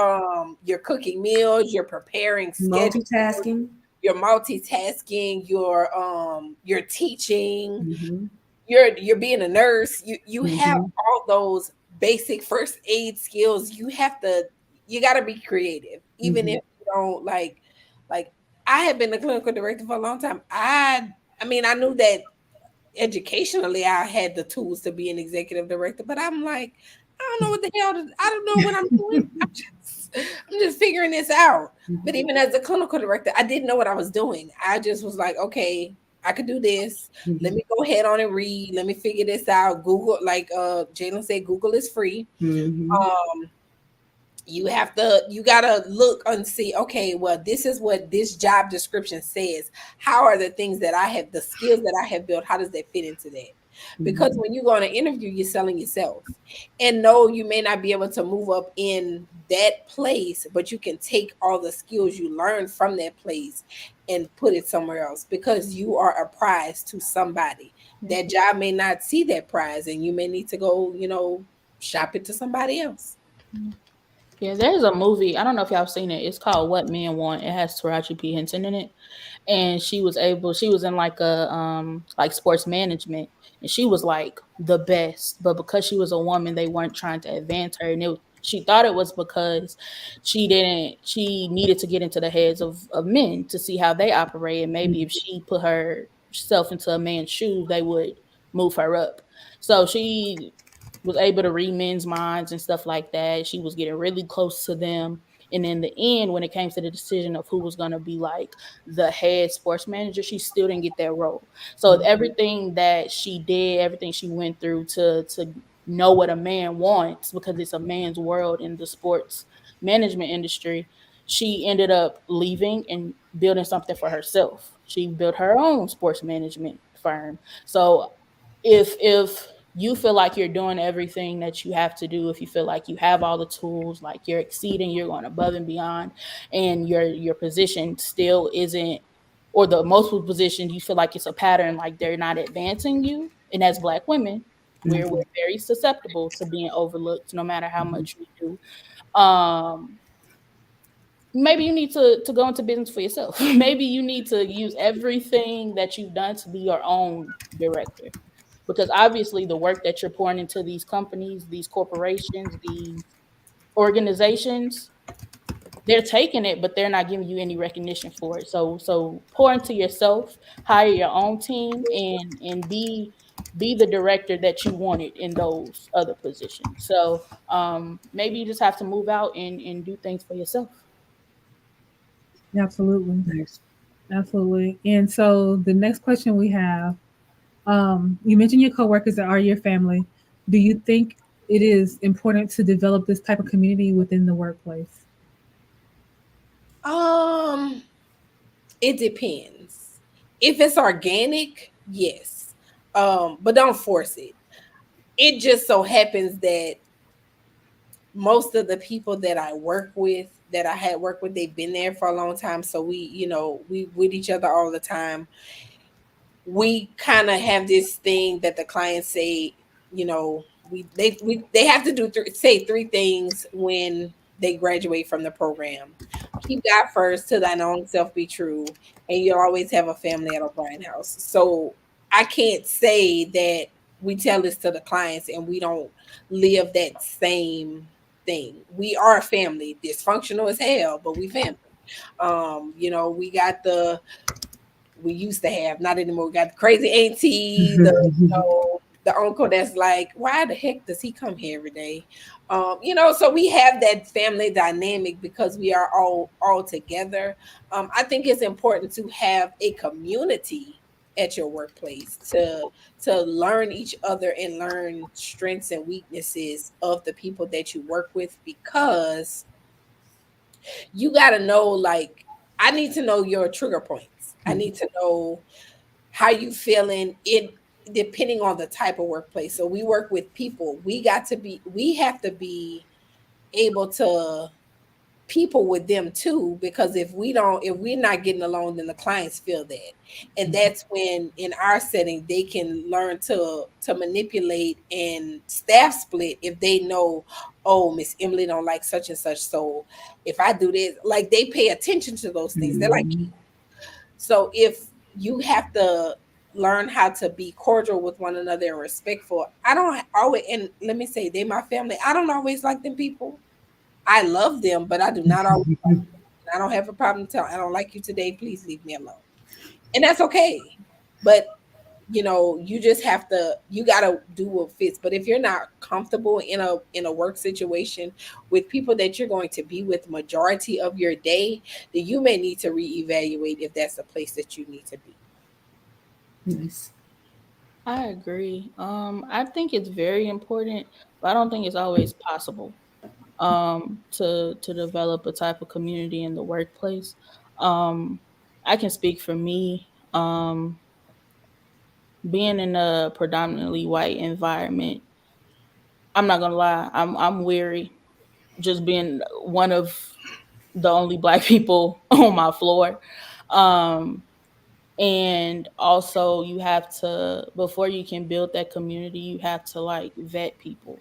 cooking meals, you're preparing schedules, multitasking. you're multitasking, you're teaching, Mm-hmm. you're being a nurse. You have Mm-hmm. all those basic first aid skills. You got to be creative, even Mm-hmm. if you don't like. I have been a clinical director for a long time. I mean, I knew that educationally I had the tools to be an executive director, but I'm like, I don't know what the hell I don't know what I'm doing. I'm just figuring this out. But even as a clinical director, I didn't know what I was doing. I just was like, okay, I could do this. Let Mm-hmm. me go ahead on and read. Let me figure this out. Google, like Jaylen said, Google is free. Mm-hmm. Um, you gotta look and see, okay, well, this is what this job description says. How are the things that I have, the skills that I have built, how does that fit into that? Because Mm-hmm. when you go on an interview, you're selling yourself. And no, you may not be able to move up in that place, but you can take all the skills you learned from that place and put it somewhere else because you are a prize to somebody. That job may not see that prize and you may need to go, shop it to somebody else. Yeah, there's a movie. I don't know if y'all seen it. It's called What Men Want. It has Taraji P. Henson in it. And she was in like a like sports management, and she was like the best. But because she was a woman, they weren't trying to advance her. And she thought it was because she needed to get into the heads of men to see how they operate. And maybe if she put herself into a man's shoes, they would move her up. So she was able to read men's minds and stuff like that. She was getting really close to them. And in the end, when it came to the decision of who was going to be like the head sports manager, she still didn't get that role. So everything that she did, everything she went through to know what a man wants, because it's a man's world in the sports management industry, she ended up leaving and building something for herself. She built her own sports management firm. So if you feel like you're doing everything that you have to do, if you feel like you have all the tools, like you're exceeding, you're going above and beyond, and your position still isn't, or the multiple positions, you feel like it's a pattern, like they're not advancing you. And as Black women, we're very susceptible to being overlooked no matter how much we do. Maybe you need to go into business for yourself. Maybe you need to use everything that you've done to be your own director, because obviously the work that you're pouring into these companies, these corporations, these organizations, they're taking it, but they're not giving you any recognition for it. So pour into yourself, hire your own team, and be the director that you wanted in those other positions. So maybe you just have to move out and do things for yourself. Absolutely. Nice. Absolutely. And so the next question we have, you mentioned your coworkers that are your family. Do you think it is important to develop this type of community within the workplace? Um, it depends. If it's organic, yes. But don't force it. It just so happens that most of the people that I work with, that I had worked with, they've been there for a long time. So we with each other all the time. We kind of have this thing that the clients say, they have to do say three things when they graduate from the program. keep God first, to thine own self be true, and you'll always have a family at O'Brien House. So I can't say that we tell this to the clients and we don't live that same thing. We are a family, dysfunctional as hell, but we family. We got we used to have, not anymore. We got the crazy auntie, the uncle that's like, why the heck does he come here every day? So we have that family dynamic because we are all together. I think it's important to have a community at your workplace to learn each other and learn strengths and weaknesses of the people that you work with, because you got to know, like, I need to know your trigger points. I need to know how you feeling it, depending on the type of workplace. So we work with people. We have to be able to people with them too, because if we're not getting along, then the clients feel that. And that's when, in our setting, they can learn to manipulate and staff split if they know, oh, Miss Emily don't like such and such, so if I do this, like, they pay attention to those things. They're like, so if you have to learn how to be cordial with one another and respectful. I don't always, and let me say, they my family. I don't always like them people. I love them, but I do not always like them. I don't have a problem telling, I don't like you today. Please leave me alone. And that's okay. But you just have to, you gotta do what fits. But if you're not comfortable in a work situation with people that you're going to be with majority of your day, then you may need to reevaluate if that's the place that you need to be. Nice. I agree. I think it's very important, but I don't think it's always possible to develop a type of community in the workplace. Um, I can speak for me. Being in a predominantly white environment, I'm not gonna lie, I'm weary just being one of the only black people on my floor. Um, and also you have to, before you can build that community, you have to like vet people.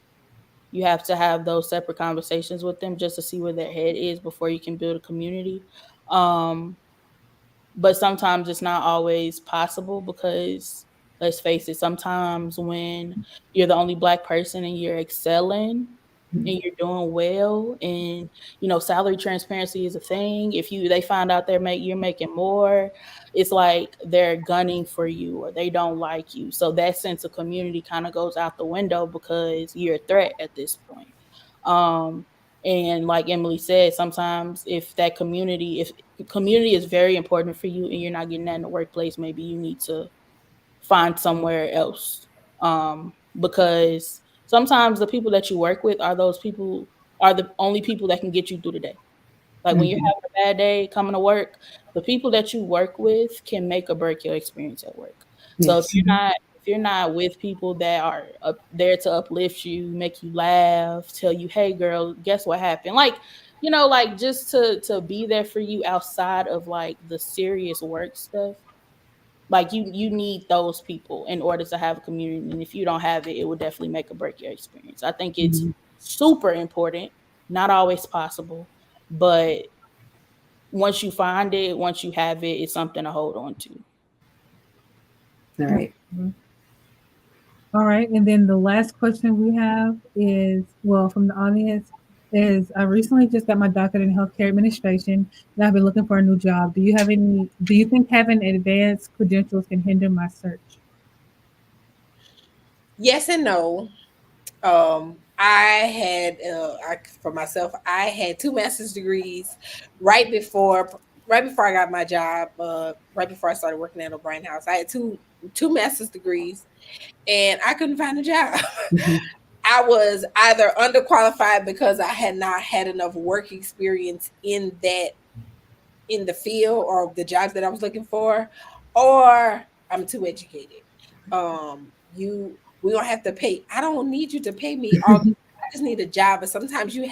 You have to have those separate conversations with them just to see where their head is before you can build a community. Um, but sometimes it's not always possible because, let's face it, sometimes when you're the only black person and you're excelling and you're doing well, and salary transparency is a thing. If they find out you're making more, it's like they're gunning for you or they don't like you, so that sense of community kind of goes out the window because you're a threat at this point. um and like Emily said, sometimes if community is very important for you and you're not getting that in the workplace, maybe you need to find somewhere else. Because sometimes the people that you work with are the only people that can get you through the day. Like when you're having a bad day coming to work, the people that you work with can make or break your experience at work. So Yes. if you're not with people that are there to uplift you, make you laugh, tell you, "Hey, girl, guess what happened?" Like, like just to be there for you outside of like the serious work stuff. Like you need those people in order to have a community, and if you don't have it, it will definitely make or break your experience. I think it's super important, not always possible, but once you find it, once you have it, it's something to hold on to. All right. All right, and then the last question we have is, well, from the audience, is I recently just got my doctorate in healthcare administration, and I've been looking for a new job. Do you think having advanced credentials can hinder my search? Yes and no. For myself, I had two master's degrees right before I got my job. Right before I started working at O'Brien House, I had two master's degrees, and I couldn't find a job. I was either underqualified because I had not had enough work experience in the field or the jobs that I was looking for, or I'm too educated. We don't have to pay. I don't need you to pay me all. I just need a job. But sometimes you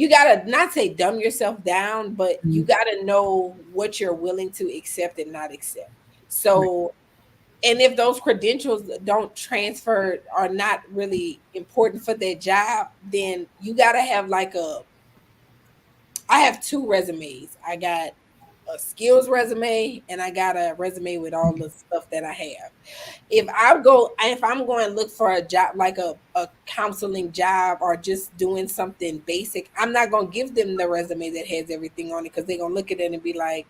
gotta not say dumb yourself down, but you gotta know what you're willing to accept and not accept. So, and if those credentials don't transfer, are not really important for that job, then you gotta have like I have two resumes. I got a skills resume and I got a resume with all the stuff that I have. If I'm going to look for a job like a counseling job or just doing something basic, I'm not going to give them the resume that has everything on it because they're going to look at it and be like,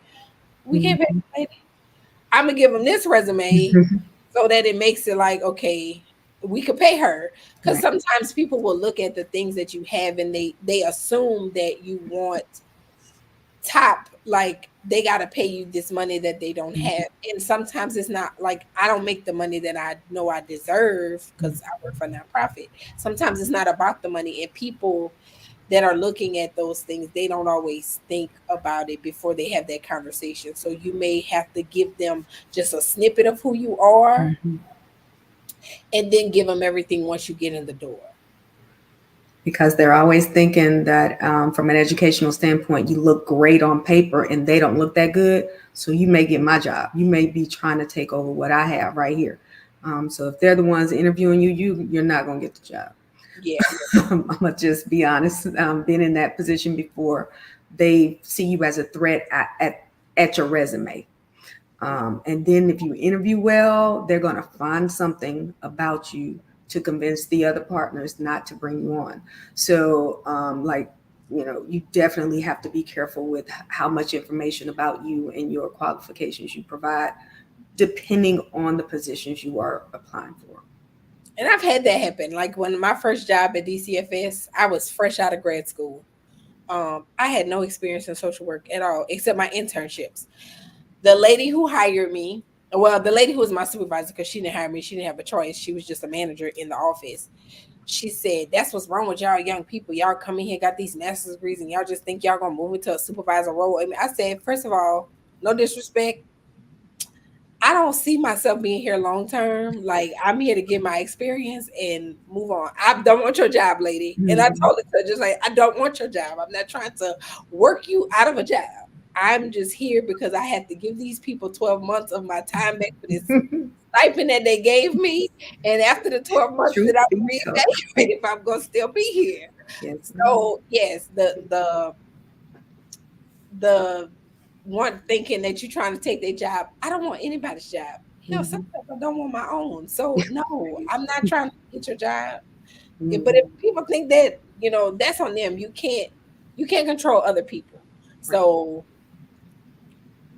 we can't pay Mhm. this lady. I'm going to give them this resume so that it makes it like, okay, we could pay her. Because Right. sometimes people will look at the things that you have and they assume that you want top, like they got to pay you this money that they don't Mhm. have. And sometimes it's not like I don't make the money that I know I deserve because I work for a nonprofit. Sometimes it's not about the money, and people that are looking at those things, they don't always think about it before they have that conversation. So you may have to give them just a snippet of who you are Mhm. and then give them everything once you get in the door. Because they're always thinking that from an educational standpoint, you look great on paper and they don't look that good. So you may get my job. You may be trying to take over what I have right here. So if they're the ones interviewing you, you're not going to get the job. Yeah. I'm gonna just be honest. Been in that position before. They see you as a threat at your resume. And then if you interview well, they're going to find something about you to convince the other partners not to bring you on. So, you definitely have to be careful with how much information about you and your qualifications you provide, depending on the positions you are applying for. And I've had that happen. Like when my first job at DCFS, I was fresh out of grad school. I had no experience in social work at all, except my internships. The lady who hired me, well, the lady who was my supervisor, because she didn't hire me, she didn't have a choice. She was just a manager in the office. She said, "That's what's wrong with y'all young people. Y'all come in here, got these master's degrees, and y'all just think y'all gonna move into a supervisor role." I mean, I said, first of all, no disrespect, I don't see myself being here long term. Like I'm here to get my experience and move on. I don't want your job, lady. And I Mhm. told her just like I don't want your job. I'm not trying to work you out of a job. I'm just here because I had to give these people 12 months of my time back for this stipend that they gave me. And after the 12 months that Truth I be told, reevaluate if I'm gonna still be here. yes, ma'am. So yes, the one thinking that you're trying to take their job. I don't want anybody's job. Hell, Mhm. sometimes I don't want my own. So no, I'm not trying to get your job. But if Mhm. people think that, that's on them. You can't control other people. Right. So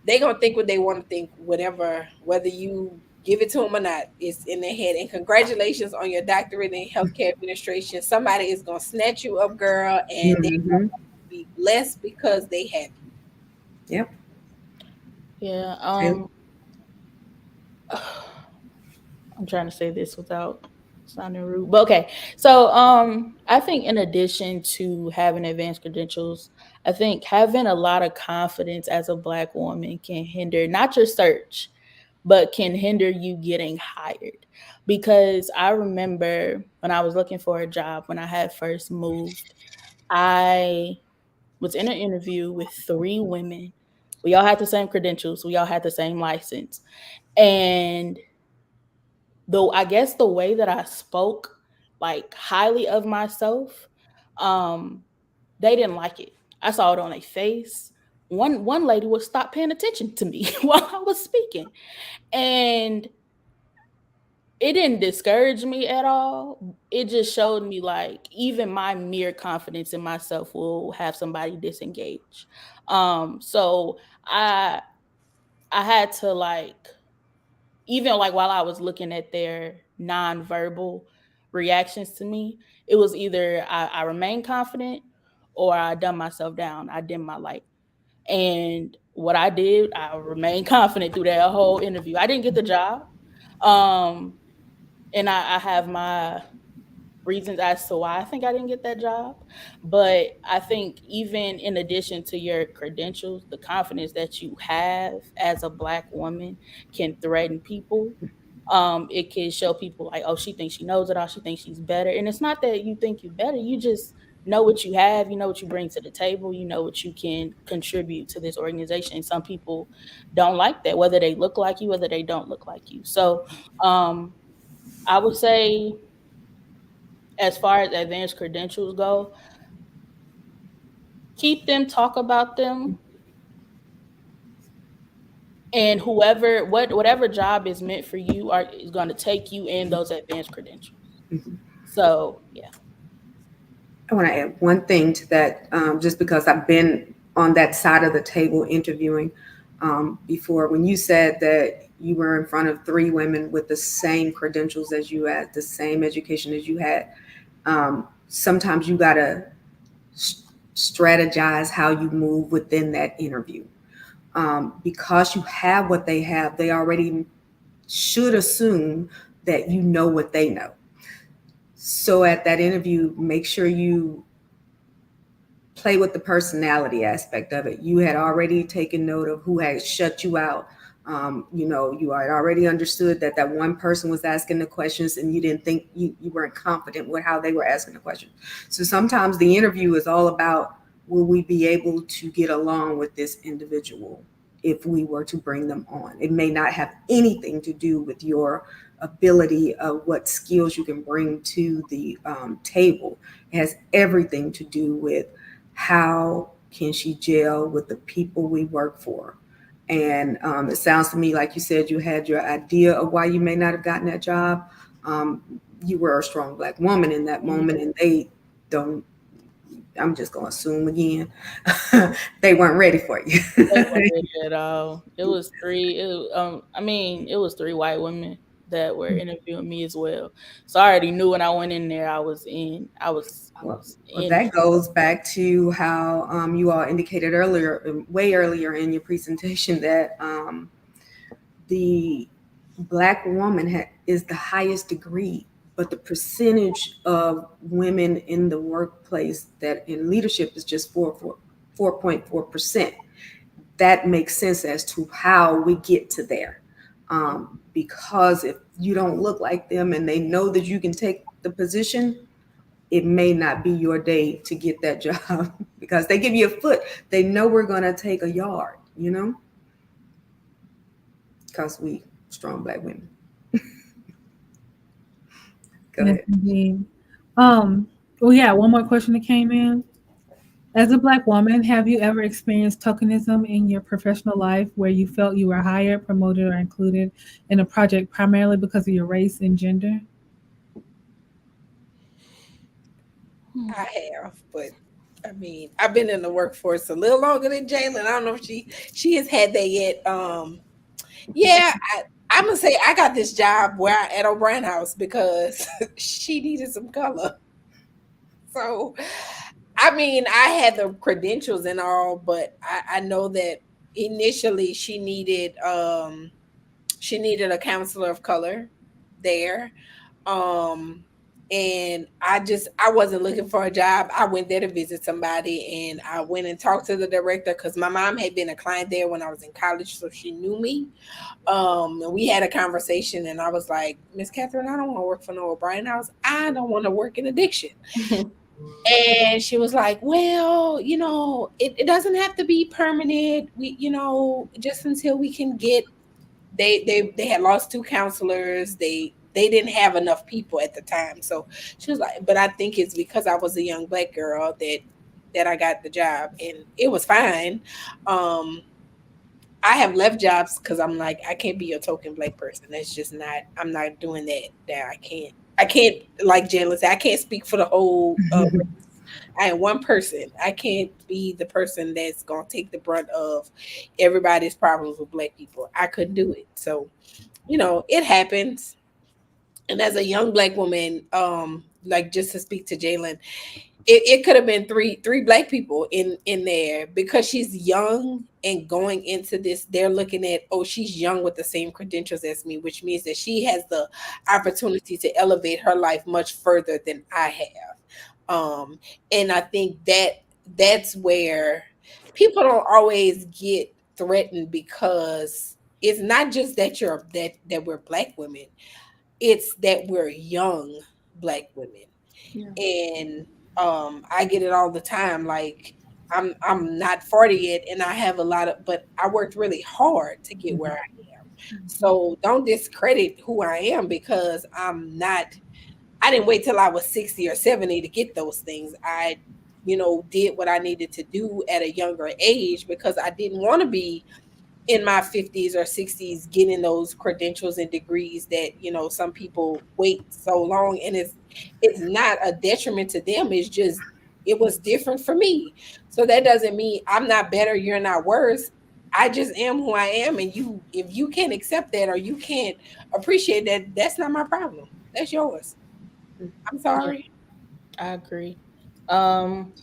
they gonna think what they want to think, whether you give it to them or not, it's in their head. And congratulations on your doctorate in healthcare administration. Somebody is gonna snatch you up, girl, and they Mhm. be blessed because they have you. Yep. Yeah. And I'm trying to say this without sounding rude, but okay. So, I think in addition to having advanced credentials, I think having a lot of confidence as a Black woman can hinder not your search, but can hinder you getting hired. Because I remember when I was looking for a job when I had first moved, I was in an interview with three women. We all had the same credentials. We all had the same license. And though I guess the way that I spoke like highly of myself, um, they didn't like it. I saw it on their face. One lady would stop paying attention to me while I was speaking. And it didn't discourage me at all. It just showed me like even my mere confidence in myself will have somebody disengage. So I I had to like even like while I was looking at their nonverbal reactions to me, it was either I remained confident or I dumb myself down. I dim my light. And what I did, I remained confident through that whole interview. I didn't get the job. Um, and I have my reasons as to why I think I didn't get that job. But I think even in addition to your credentials, the confidence that you have as a Black woman can threaten people. It can show people like, oh, she thinks she knows it all, she thinks she's better. And it's not that you think you're better, you just know what you have, you know what you bring to the table, you know what you can contribute to this organization. And some people don't like that, whether they look like you, whether they don't look like you. So um, I would say as far as advanced credentials go, keep them, talk about them, and whatever job is meant for you is going to take you in those advanced credentials. Mhm. So yeah. I want to add one thing to that, just because I've been on that side of the table interviewing before. When you said that you were in front of 3 women with the same credentials as you had, the same education as you had, sometimes you got to strategize how you move within that interview. Because you have what they have, they already should assume that you know what they know. So at that interview, make sure you play with the personality aspect of it. You had already taken note of who had shut you out. You had already understood that one person was asking the questions and you didn't think you weren't confident with how they were asking the questions. So sometimes the interview is all about, will we be able to get along with this individual if we were to bring them on? It may not have anything to do with your ability of what skills you can bring to the table. It has everything to do with how can she gel with the people we work for. And it sounds to me like you said you had your idea of why you may not have gotten that job. You were a strong Black woman in that moment, and they don't, I'm just going to assume again, they weren't ready for you. They weren't ready at all. It was 3. It was 3 white women that were interviewing me as well. So I already knew when I went in there, I was in. Well, In. that goes back to how you all indicated earlier, way earlier in your presentation, that the Black woman is the highest degree, but the percentage of women in the workplace that in leadership is just 4.4%. That makes sense as to how we get to there. Because if you don't look like them and they know that you can take the position, it may not be your day to get that job because they give you a foot. They know we're going to take a yard, because we strong Black women. Go Yes, ahead. indeed. Well, yeah, one more question that came in. As a Black woman, have you ever experienced tokenism in your professional life where you felt you were hired, promoted, or included in a project primarily because of your race and gender? I have, but I mean, I've been in the workforce a little longer than Jaylen. I don't know if she has had that yet. Yeah, I'm gonna say I got this job where at O'Brien House because she needed some color. So, I mean, I had the credentials and all, but I know that initially she needed a counselor of color there. Um and I wasn't looking for a job. I went there to visit somebody and I went and talked to the director because my mom had been a client there when I was in college, so she knew me. And we had a conversation and I was like, Miss Catherine, I don't want to work for no O'Brien House. I don't want to work in addiction. And she was like, well, it doesn't have to be permanent. We, just until we can get they had lost 2 counselors. They didn't have enough people at the time. So she was like, but I think it's because I was a young Black girl that I got the job and it was fine. I have left jobs because I'm like, I can't be a token Black person. That's just not, I'm not doing that. I can't, like Jaylen said, I can't speak for the whole I am one person. I can't be the person that's gonna take the brunt of everybody's problems with Black people. I couldn't do it. So, it happens. And as a young Black woman, like just to speak to Jaylen, it could have been three Black people in there because she's young and going into this, they're looking at, oh, she's young with the same credentials as me, which means that she has the opportunity to elevate her life much further than I have. And I think that's where people don't always get threatened because it's not just that we're Black women, it's that we're young Black women. Yeah. And I get it all the time. Like I'm not 40 yet and I have a lot of, but I worked really hard to get where I am. So don't discredit who I am because I didn't wait till I was 60 or 70 to get those things. did what I needed to do at a younger age, because I didn't want to be in my 50s or 60s getting those credentials and degrees that some people wait so long, and it's not a detriment to them, it's just it was different for me. So that doesn't mean I'm not better, you're not worse. I just am who I am, and if you can't accept that or you can't appreciate that, that's not my problem, that's yours. I'm Yeah, sorry. I agree. Um,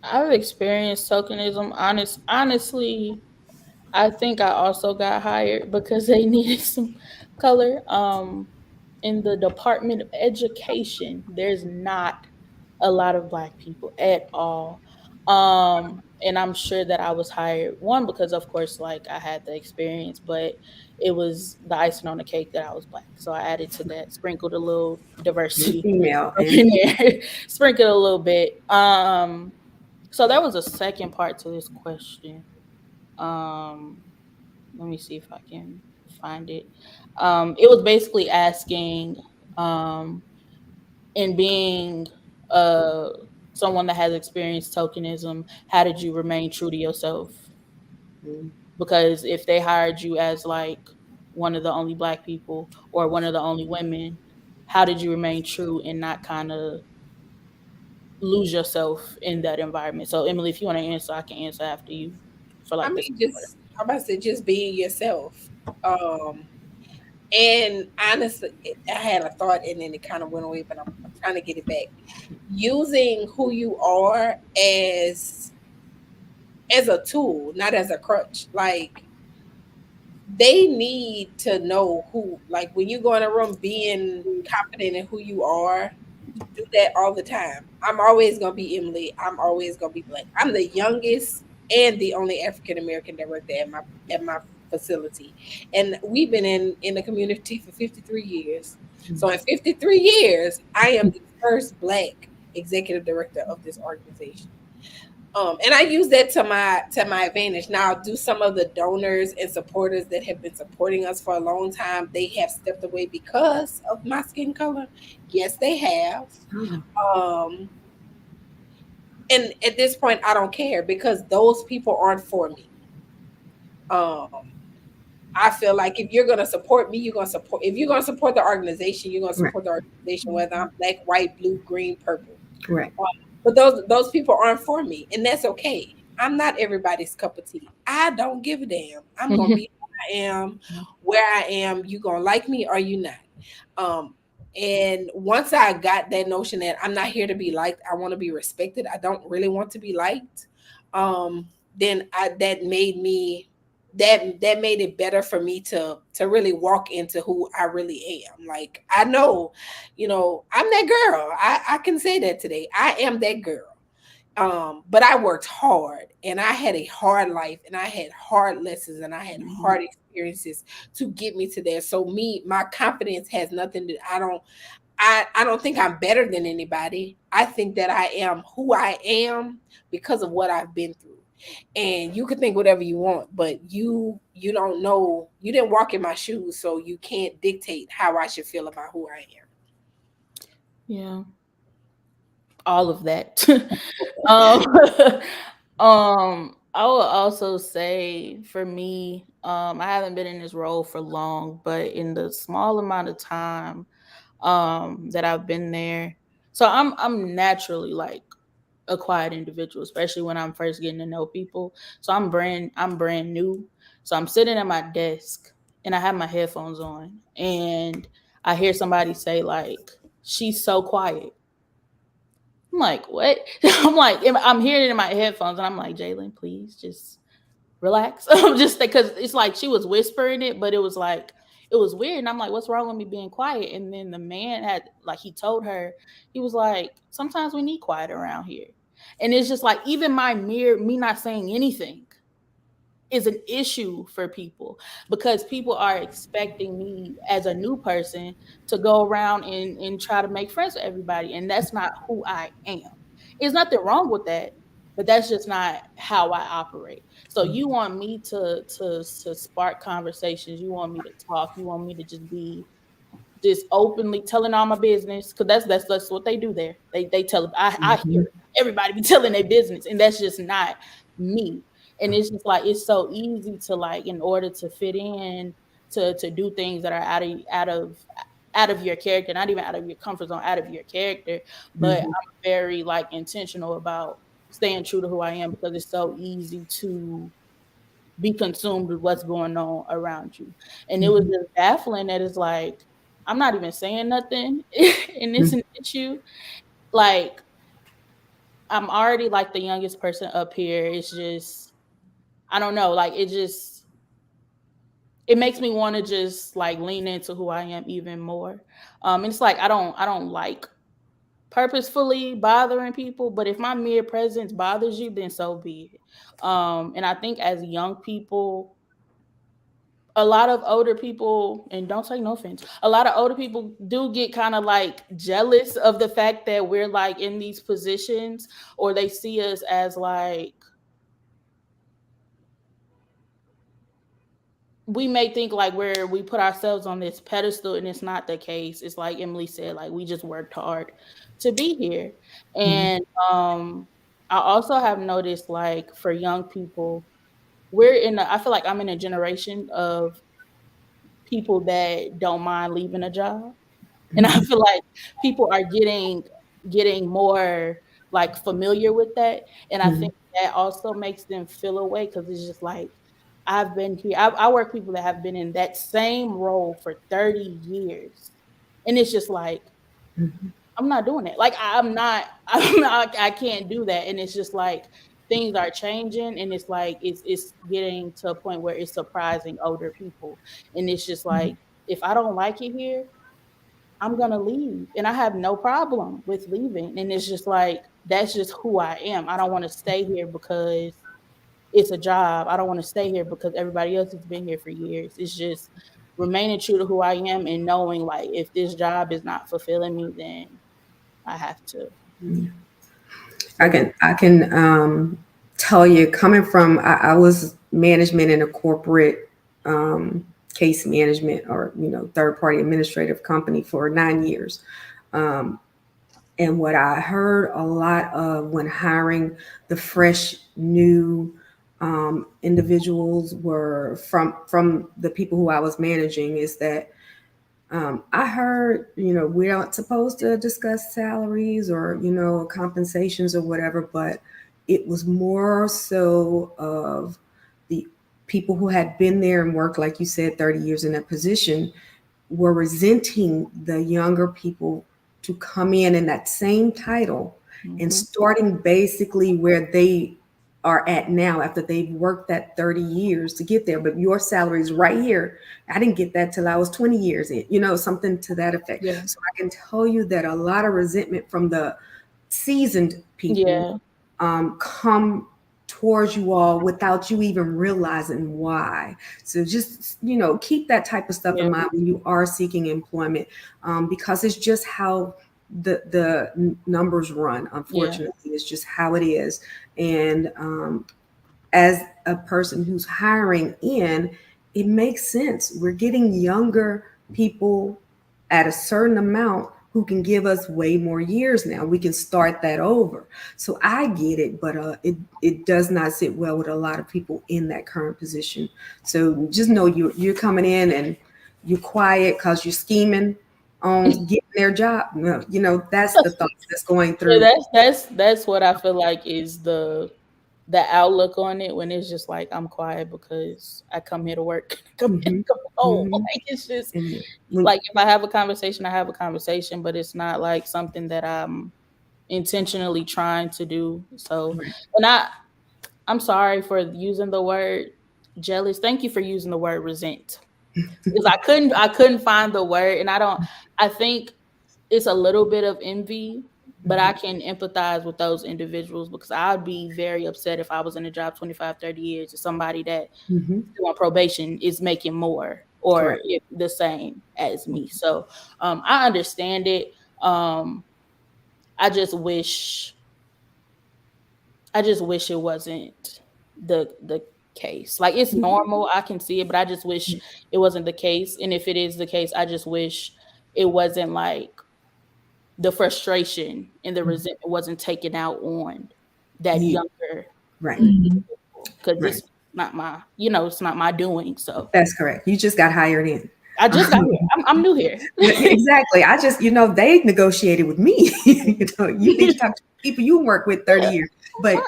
I've experienced tokenism. Honestly, I think I also got hired because they needed some color. In the Department of Education, there's not a lot of Black people at all. And I'm sure that I was hired, one, because of course, like, I had the experience, but it was the icing on the cake that I was Black. So I added to that, sprinkled a little And diversity female up and in there, sprinkled a little bit. So there was a second part to this question. Um, Let me see if I can find it. It was basically asking, um, in being uh, someone that has experienced tokenism, how did you remain true to yourself? mm, Because if they hired you as like one of the only Black people or one of the only women, how did you remain true and not kind of lose yourself in that environment? So, Emily, if you want to answer, I can answer after you for I like this. mean, just I'm about to say, just being yourself. um And honestly, I had a thought and then it kind of went away, but I'm trying to get it back. Using who you are as a tool, not as a crutch. Like, they need to know who, like, when you go in a room, being confident in who you are, do that all the time. I'm always gonna be Emily. I'm always gonna be Black. I'm the youngest and the only African American director at my facility, and we've been in the community for 53 years. So in 53 years, I am the first Black executive director of this organization. And I use that to my advantage. Now, do some of the donors and supporters that have been supporting us for a long time, they have stepped away because of my skin color? Yes, they have. oh, Um, and at this point, I don't care because those people aren't for me. Um, I feel like if you're gonna support me, you're gonna support. If you're gonna support the organization, you're gonna right, support the organization, whether I'm Black, white, blue, green, purple. right. But those people aren't for me, and that's okay. I'm not everybody's cup of tea. I don't give a damn. I'm gonna be who I am, where I am. You gonna like me or you not? Um, and once I got that notion that I'm not here to be liked, I want to be respected. I don't really want to be liked. Then that made me that made it better for me to really walk into who I really am. Like, I know, I'm that girl. I can say that today. I am that girl. But I worked hard and I had a hard life and I had hard lessons and I had hard experiences to get me to there. So my confidence has nothing to I don't think I'm better than anybody. I think that I am who I am because of what I've been through. And you can think whatever you want, but you don't know, you didn't walk in my shoes, so you can't dictate how I should feel about who I am. Yeah, all of that. um, I will also say for me, I haven't been in this role for long, but in the small amount of time that I've been there, so I'm naturally like a quiet individual, especially when I'm first getting to know people. So I'm brand new. So I'm sitting at my desk and I have my headphones on and I hear somebody say like, "She's so quiet." I'm like, what? I'm hearing it in my headphones, and I'm like, Jaylen, please just relax. Just because it's like she was whispering it, but it was like it was weird. And I'm like, what's wrong with me being quiet? And then the man had like he told her, he was like, sometimes we need quiet around here. And it's just like even me not saying anything is an issue for people because people are expecting me as a new person to go around and try to make friends with everybody. And that's not who I am. There's nothing wrong with that, but that's just not how I operate. So you want me to spark conversations, you want me to talk, you want me to just be just openly telling all my business, because that's what they do there. They tell, I Mhm. hear everybody be telling their business, and that's just not me. And it's just like, it's so easy to, like, in order to fit in, to do things that are out of your character, not even out of your comfort zone, out of your character. But Mhm. I'm very, like, intentional about staying true to who I am, because it's so easy to be consumed with what's going on around you. And it was Mhm. just baffling that it's like, I'm not even saying nothing and it's Mhm. an issue. Like, I'm already, like, the youngest person up here. It's just, I don't know, like, it makes me want to just, like, lean into who I am even more. And it's like, I don't like purposefully bothering people, but if my mere presence bothers you, then so be it. And I think as young people, a lot of older people, and don't take no offense, a lot of older people do get kind of, like, jealous of the fact that we're, like, in these positions, or they see us as, like, we may think like we put ourselves on this pedestal, and it's not the case. It's like Emily said, like, we just worked hard to be here. Mhm. And I also have noticed, like, for young people, I feel like I'm in a generation of people that don't mind leaving a job. And I Mhm. feel like people are getting more, like, familiar with that. And I Mhm. think that also makes them feel away, because it's just like, I've been here. I work with people that have been in that same role for 30 years. And it's just like, Mhm. I'm not doing it. Like, I can't do that. And it's just like, things are changing, and it's like, it's getting to a point where it's surprising older people. And it's just like, if I don't like it here, I'm gonna leave, and I have no problem with leaving. And it's just like, that's just who I am. I don't want to stay here because it's a job. I don't want to stay here because everybody else has been here for years. It's just remaining true to who I am, and knowing, like, if this job is not fulfilling me, then I have to leave. I So can I can tell you, coming from, I was management in a corporate case management, or third party administrative company for 9 years. Um, and what I heard a lot of when hiring the fresh new individuals were from the people who I was managing, is that I heard, we aren't supposed to discuss salaries or, compensations or whatever, but it was more so of the people who had been there and worked, like you said, 30 years in that position, were resenting the younger people to come in that same title and mhm. starting basically where they are at now after they've worked that 30 years to get there. But your salary is right here. I didn't get that till I was 20 years in, something to that effect. Yeah. So I can tell you that a lot of resentment from the seasoned people Yeah. come towards you all without you even realizing why. So just, keep that type of stuff in Yeah. mind when you are seeking employment, because it's just how the numbers run. Yeah. Unfortunately, it's just how it is. And as a person who's hiring in, it makes sense. We're getting younger people at a certain amount who can give us way more years now. We can start that over. So I get it, but it does not sit well with a lot of people in that current position. So just know you're coming in and you're quiet because you're scheming on getting their job. No, that's the thoughts that's going Yeah, through. that's what I feel like is the outlook on it, when it's just like, I'm quiet because I come here to work, Hmm. come home. Hmm. Like, it's just And when, like, if I have a conversation, I have a conversation, but it's not like something that I'm intentionally trying to do. So, right. and I'm sorry for using the word jealous. Thank you for using the word resent, because I couldn't find the word. And I think it's a little bit of envy, but I can empathize with those individuals, because I'd be very upset if I was in a job 25, 30 years, and somebody that Hmm. still on probation is making more, or Correct. if the same as me. So I understand it. Um, I just wish I just wish it wasn't the case. Like, it's normal, I can see it, but I just wish it wasn't the case. And if it is the case, I just wish it wasn't like the frustration and the resentment wasn't taken out on that You younger right, individual, because this right. is not my, it's not my doing. So That's correct. You just got hired in. I just got here. I'm new here. Exactly. I just, they negotiated with me. You need to talk to people you work with 30 Yeah, years. that's But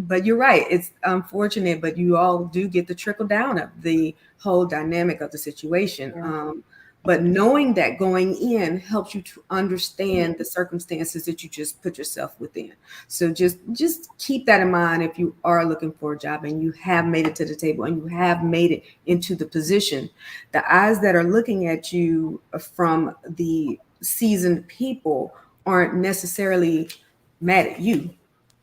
fine. you're right. It's unfortunate, but you all do get the trickle down of the whole dynamic of the situation. Yeah. But knowing that going in helps you to understand the circumstances that you just put yourself within. So just keep that in mind if you are looking for a job and you have made it to the table and you have made it into the position. The eyes that are looking at you from the seasoned people aren't necessarily mad at you.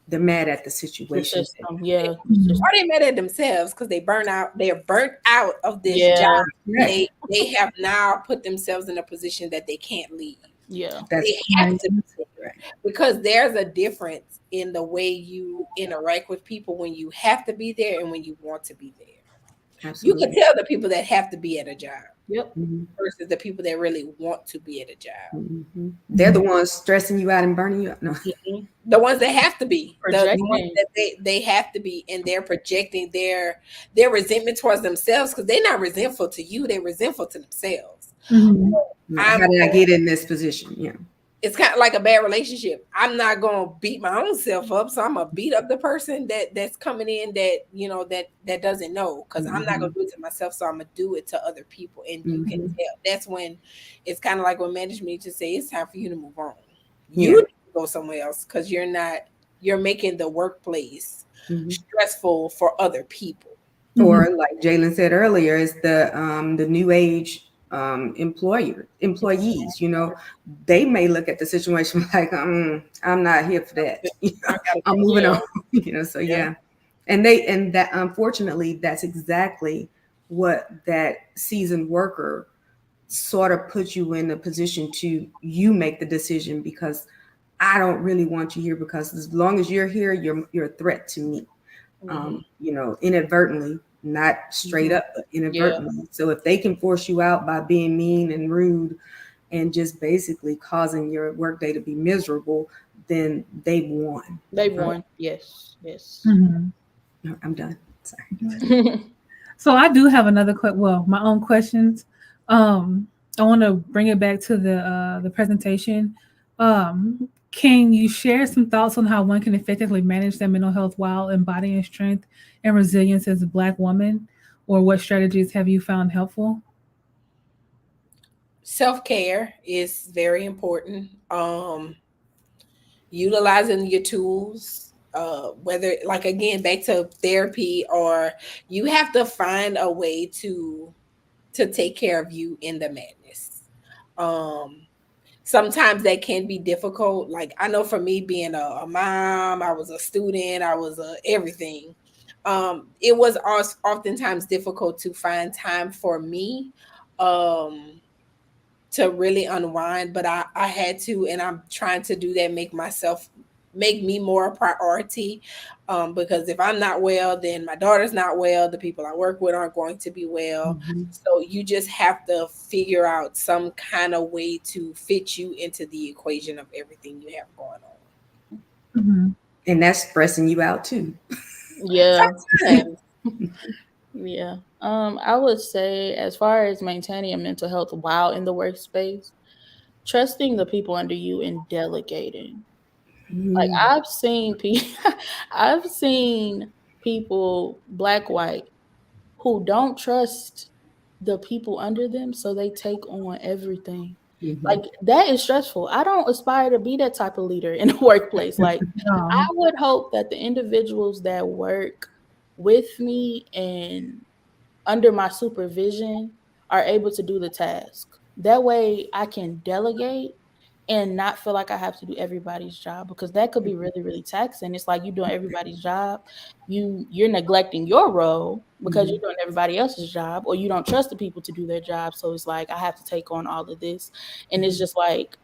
They're mad at the The situation. system, yeah, the Mhm. Or system. they mad at themselves because they burn out. They're burnt out of this job. Yeah, Right. They have now put themselves in a position that they can't leave. yeah, That's They have Right. to be there right. because there's a difference in the way you interact with people when you have to be there and when you want to be there. You can Absolutely. tell the people that have to be at a job yep. Mhm. versus the people that really want to be at a job. Mhm. They're the ones stressing you out and burning you out. No. Mhm. The ones that have to be, the ones Projecting. that they have to be, and they're projecting their resentment towards themselves because they're not resentful to you, they're resentful to themselves. Mhm. I'm How did I get in this position? Yeah. It's kind of like a bad relationship. I'm not gonna beat my own self up, so I'm gonna beat up the person that's coming in that that doesn't know, because I'm not gonna Mhm. do it to myself, so I'm gonna do it to other people, and you can Mhm. tell. That's when it's kind of like when management just say it's time for you to move on. You Yeah. need to go somewhere else because you're making the workplace Mhm. stressful for other people. Mhm. Or like Jaylen said earlier, is the new age employees. They may look at the situation like, I'm not here for that. I gotta I'm go. moving Yeah, on. So yeah, yeah, and that unfortunately that's exactly what that seasoned worker sort of puts you in a position to you make the decision, because I don't really want you here, because as long as you're here, you're a threat to me. hmm, Inadvertently, not straight hmm, up, but yeah. inadvertently. So if they can force you out by being mean and rude and just basically causing your workday to be miserable, then they've won. They Um, won. Yes, yes. Mhm. I'm done. Sorry. So I do have another well, my own questions. Um, I want to bring it back to the presentation. Can you share some thoughts on how one can effectively manage their mental health while embodying strength and resilience as a Black woman, or what strategies have you found helpful? Self-care is very important. Utilizing your tools, whether, like, again, back to therapy, or you have to find a way to take care of you in the madness. um Sometimes that can be difficult. Like, I know for me, being a mom, I was a student, I was a everything. It was oftentimes difficult to find time for me, um to really unwind, but I had to, and I'm trying to do that, make me more a priority. Because if I'm not well, then my daughter's not well, the people I work with aren't going to be well. Mhm. So you just have to figure out some kind of way to fit you into the equation of everything you have going on. Mhm. And that's stressing you out too. Yeah, Sometimes. yeah. I would say, as far as maintaining your mental health while in the workspace, trusting the people under you and delegating. Like, Mhm. I've seen people, I've seen people, Black, white, who don't trust the people under them, so they take on everything. Like, Mhm. that is stressful. I don't aspire to be that type of leader in the workplace. Like, I No. would hope that the individuals that work with me and under my supervision are able to do the task. That way I can delegate and not feel like I have to do everybody's job, because that could be really, really taxing. It's like you doing everybody's job. You're neglecting your role because you're Mhm. doing everybody else's job, or you don't trust the people to do their job. So it's like I have to take on all of this. And it's just like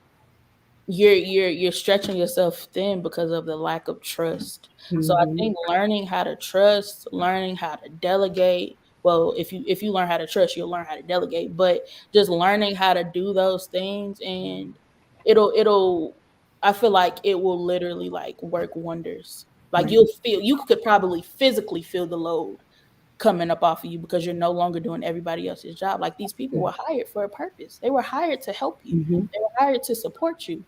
you're stretching yourself thin because of the lack of trust. So I Mhm. think learning how to trust, learning how to delegate, well, if you learn how to trust, you'll learn how to delegate. But just learning how to do those things, and it'll I feel like it will literally like work wonders. Like Right. you could probably physically feel the load coming up off of you because you're no longer doing everybody else's job. Like these people were hired for a purpose. They were hired to help you. Mm-hmm. They were hired to support you.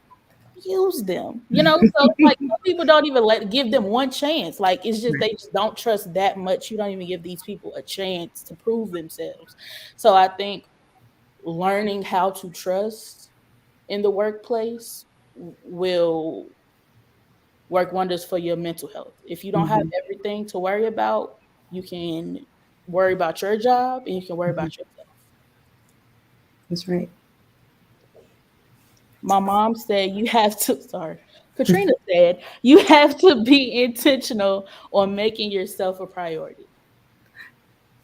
Use them, you know. So it's like some people don't even give them one chance. Like it's just Right. they just don't trust that much. You don't even give these people a chance to prove themselves. So I think learning how to trust in the workplace will work wonders for your mental health. If you don't have Mm-hmm. everything to worry about, you can worry about your job and you can worry Mm-hmm. about yourself. That's right. My mom said you have to, sorry, Katrina said you have to be intentional on making yourself a priority.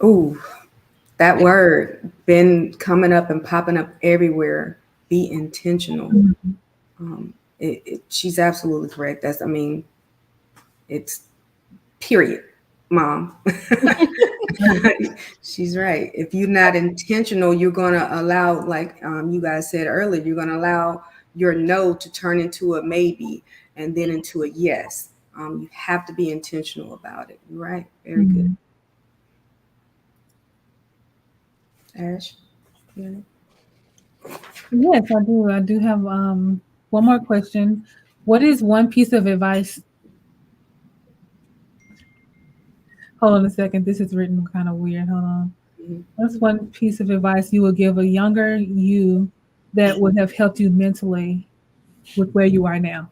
Ooh, that word been coming up and popping up everywhere. Be intentional. Mhm. She's absolutely correct. That's, I mean, it's period, mom. She's right. If you're not intentional, you're going to allow, like you guys said earlier, you're going to allow your no to turn into a maybe and then into a yes. You have to be intentional about it. Right? Very good. Mhm. Ash? Yeah. Yes, I do. I do have one more question. What is one piece of advice? Hold on a second. This is written kind of weird. Hold on. Mhm. What's one piece of advice you would give a younger you that would have helped you mentally with where you are now?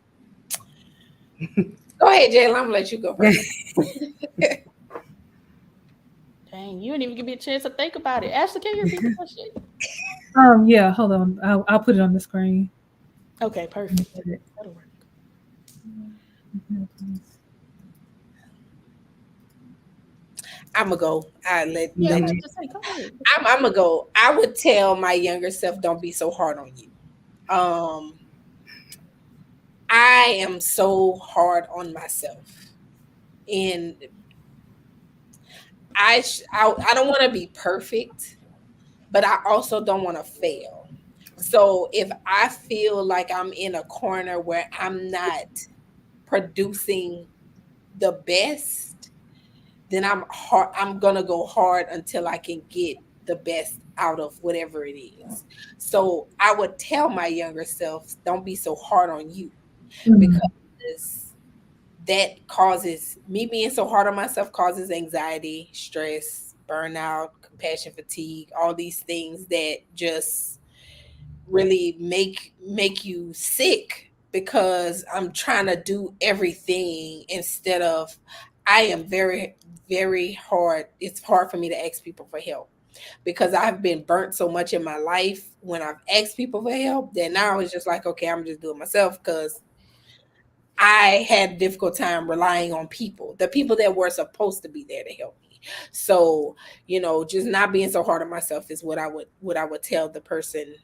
Go ahead, Jaylen. I'm gonna let you go first. Dang, you didn't even give me a chance to think about it. Ashley, can you repeat the question? Yeah, hold on. I'll put it on the screen. Okay, perfect. That'll work. I'm gonna go. I let Yeah, I'm let about you. to say, go ahead. I'm gonna go. I would tell my younger self, don't be so hard on you. Um, I am so hard on myself, and I don't want to be perfect, but I also don't want to fail. So if I feel like I'm in a corner where I'm not producing the best, then I'm gonna go hard until I can get the best out of whatever it is. So I would tell my younger self, don't be so hard on you, Mhm. because that causes me being so hard on myself causes anxiety, stress, burnout, compassion fatigue, all these things that just really make you sick, because I'm trying to do everything instead of, I am very hard. It's hard for me to ask people for help because I've been burnt so much in my life when I've asked people for help that now it's just like, okay, I'm just doing it myself, because I had a difficult time relying on people, the people that were supposed to be there to help me. So, just not being so hard on myself is what I would tell the person,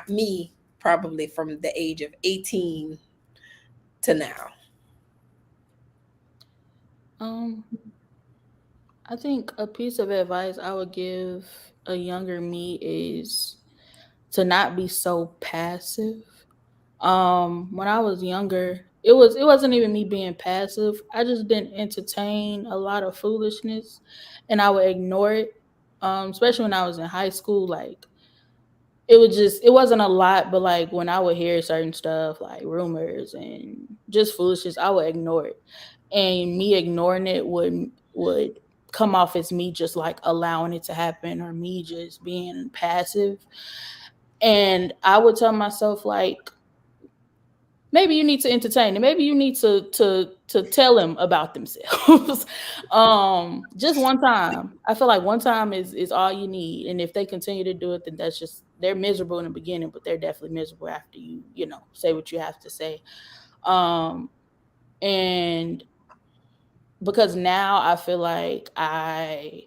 me, probably from the age of 18 to now. Um, I think a piece of advice I would give a younger me is to not be so passive. When I was younger, it wasn't even me being passive. I just didn't entertain a lot of foolishness and I would ignore it. Especially when I was in high school, like it wasn't a lot, but like when I would hear certain stuff like rumors and just foolishness, I would ignore it. And me ignoring it would come off as me just like allowing it to happen or me just being passive. And I would tell myself like maybe you need to entertain and maybe you need to tell them about themselves. Just one time. I feel like one time is all you need, and if they continue to do it, then that's just, they're miserable in the beginning, but they're definitely miserable after you say what you have to say. Um and because now I feel like I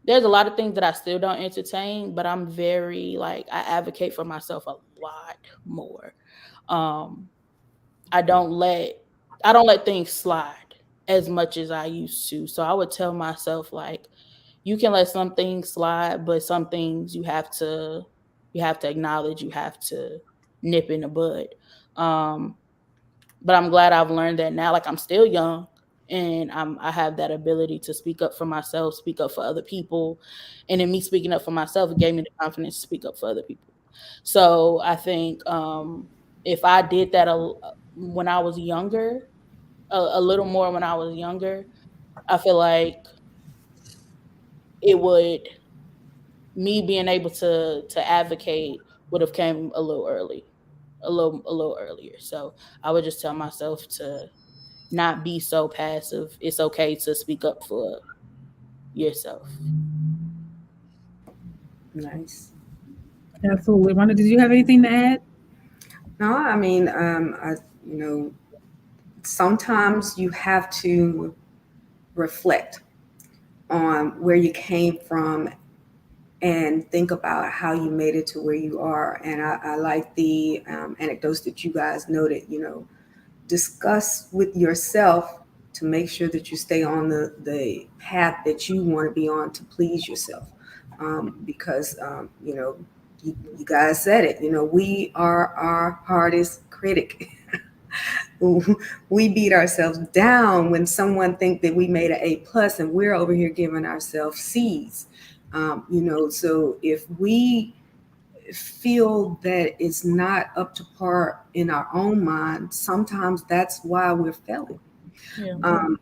there's a lot of things that I still don't entertain, but I'm very like I advocate for myself a lot more. um I don't let things slide as much as I used to. So I would tell myself like, you can let some things slide, but some things you have to acknowledge, you have to nip in the bud. But I'm glad I've learned that now. Like, I'm still young, and I have that ability to speak up for myself, speak up for other people. And in me speaking up for myself, it gave me the confidence to speak up for other people. So I think if I did that when I was younger, a little more when I was younger, I feel like it would, me being able to advocate would have came a little early, a little earlier. So I would just tell myself to not be so passive. It's okay to speak up for yourself. Nice. Absolutely. Rhonda, did you have anything to add? No, I mean, you know, sometimes you have to reflect on where you came from and think about how you made it to where you are. And I like the anecdotes that you guys noted, discuss with yourself to make sure that you stay on the path that you want to be on to please yourself. Because, you guys said it, we are our hardest critic. We beat ourselves down when someone think that we made an A+ and we're over here giving ourselves C's. So if we feel that it's not up to par in our own mind, sometimes that's why we're failing. Yeah. Um,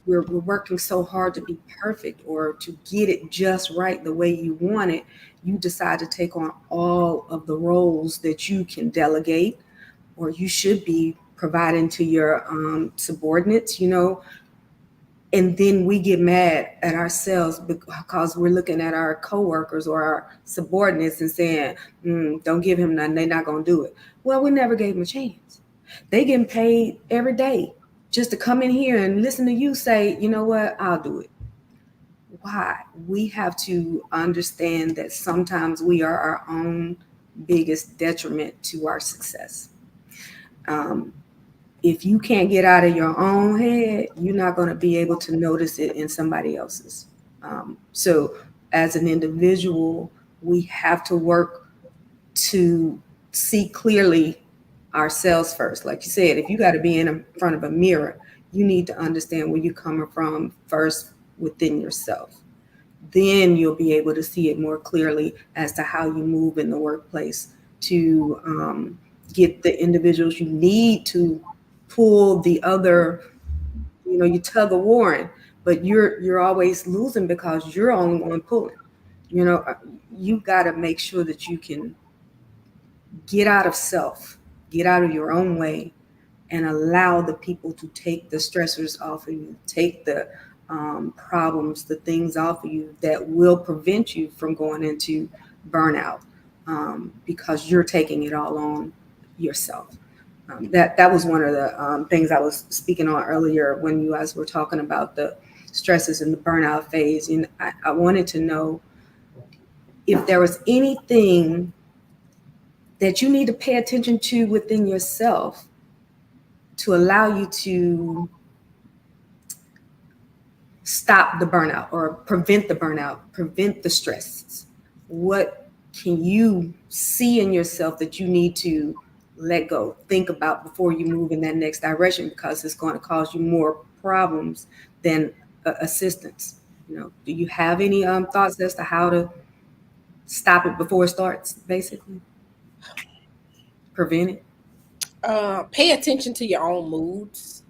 we're working so hard to be perfect or to get it just right the way you want it. You decide to take on all of the roles that you can delegate or you should be providing to your subordinates, and then we get mad at ourselves because we're looking at our coworkers or our subordinates and saying, don't give him nothing, they're not going to do it. Well, we never gave them a chance. They getting paid every day just to come in here and listen to you say, you know what, I'll do it. Why? We have to understand that sometimes we are our own biggest detriment to our success. Um, if you can't get out of your own head, you're not going to be able to notice it in somebody else's. So, as an individual, we have to work to see clearly ourselves first. Like you said, if you got to be in front of a mirror, you need to understand where you're coming from first within yourself. Then you'll be able to see it more clearly as to how you move in the workplace to get the individuals you need to pull the other, you tug of warring, but you're always losing because you're only one pulling. You got to make sure that you can get out of self, get out of your own way, and allow the people to take the stressors off of you, take the problems, the things off of you that will prevent you from going into burnout, because you're taking it all on yourself. That was one of the things I was speaking on earlier when you guys were talking about the stresses in the burnout phase. And I wanted to know if there was anything that you need to pay attention to within yourself to allow you to stop the burnout or prevent the burnout, prevent the stress. What can you see in yourself that you need to let go, think about before you move in that next direction, because it's going to cause you more problems than assistance? Do you have any thoughts as to how to stop it before it starts, basically? Prevent it? Pay attention to your own moods.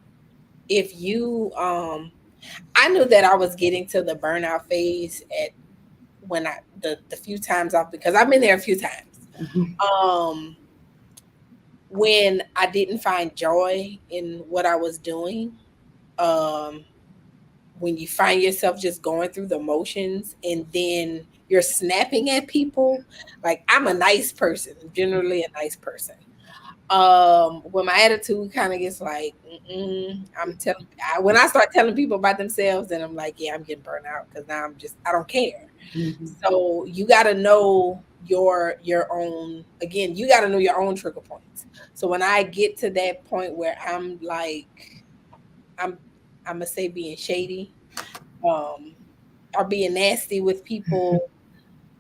If you I knew that I was getting to the burnout phase at when the few times off, because I've been there a few times. Mm-hmm. When I didn't find joy in what I was doing, um when you find yourself just going through the motions and then you're snapping at people. Like, I'm a nice person, generally a nice person. When my attitude kind of gets like, when I start telling people about themselves, then I'm like, yeah, I'm getting burnt out because now I don't care. Mm-hmm. So you got to know your own, again, you got to know your own trigger points. So when I get to that point where I'm like, I'm gonna say being shady, or being nasty with people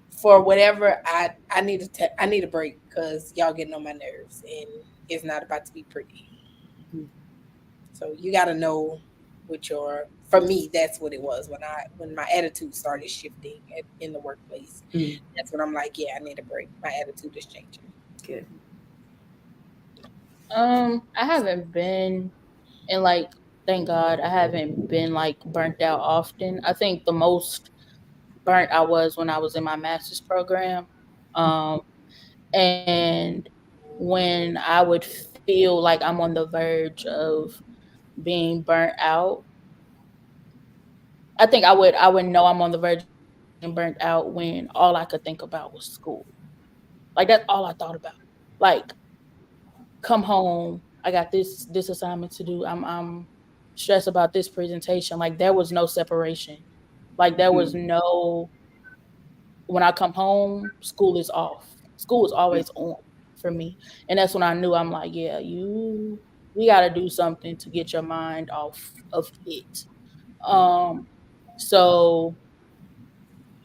for whatever. I need a break because y'all getting on my nerves, and it's not about to be pretty. So you got to know what your. For me, that's what it was when my attitude started shifting in the workplace. Mm. That's when I'm like, yeah, I need a break. My attitude is changing. Good. I haven't been, and like, thank God, I haven't been like burnt out often. I think the most burnt I was when I was in my master's program. Um, and when I would feel like I'm on the verge of being burnt out, I think I would know I'm on the verge of being burnt out when all I could think about was school. Like that's all I thought about. Like come home, I got this assignment to do. I'm stressed about this presentation. Like there was no separation. Like there was Mm. no when I come home, school is off. School is always on for me. And that's when I knew I'm like, yeah, we gotta do something to get your mind off of it. Um so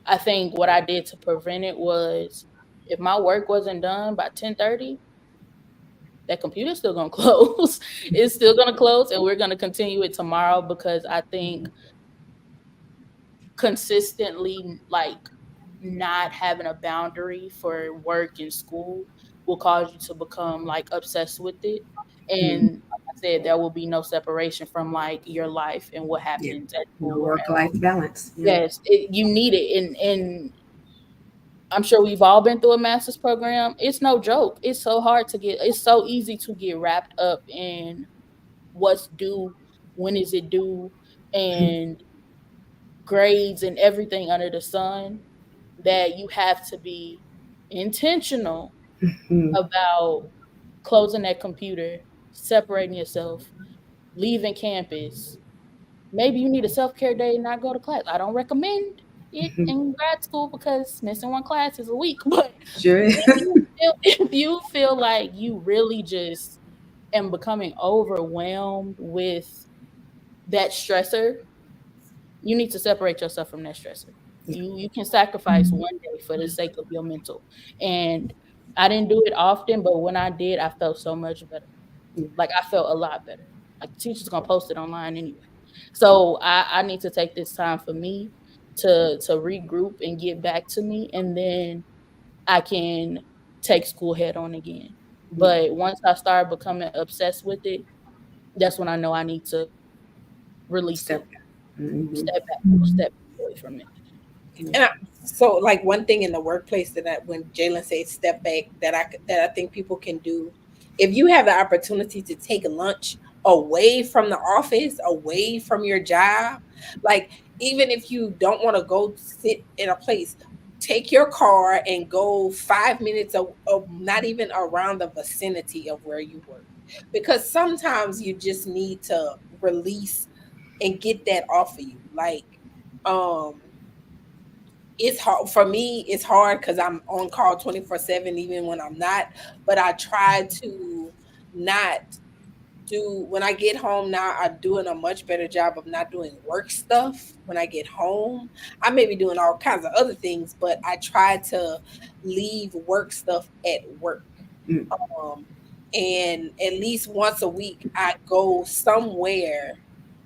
I think what I did to prevent it was if my work wasn't done by 10:30, that computer's still gonna close. It's still gonna close and we're gonna continue it tomorrow because I think consistently like not having a boundary for work and school will cause you to become like obsessed with it. Mm. And like I said, there will be no separation from like your life and what Yeah. happens at No school or at work-life balance. Yeah. yes, you need it. And I'm sure we've all been through a master's program. It's no joke. It's so hard to get, it's so easy to get wrapped up in what's due, when is it due, and grades and everything under the sun that you have to be intentional Mm. about closing that computer, separating yourself, leaving campus. Maybe you need a self care day and not go to class. I don't recommend it in grad school because missing one class is a week. But Sure. if you feel like you really just am becoming overwhelmed with that stressor, you need to separate yourself from that stressor. Yeah. You can sacrifice one day for the sake of your mental. And I didn't do it often, but when I did, I felt so much better. Yeah. Like I felt a lot better. Like the teacher's gonna post it online anyway. So I need to take this time for me to regroup and get back to me, and then I can take school head on again. Yeah. But once I start becoming obsessed with it, that's when I know I need to release Step it, back. Hmm. step back, or step away from it. Yeah. And so, like one thing in the workplace that when Jaylen said step back, that I think people can do, if you have the opportunity to take a lunch away from the office, away from your job, like even if you don't want to go sit in a place, take your car and go 5 minutes of not even around the vicinity of where you work, because sometimes you just need to release and get that off of you, like um it's hard for me. It's hard because I'm on call 24/7, even when I'm not. But I try to not do when I get home now. I'm doing a much better job of not doing work stuff when I get home. I may be doing all kinds of other things, but I try to leave work stuff at work. Mm. Um, and at least once a week, I go somewhere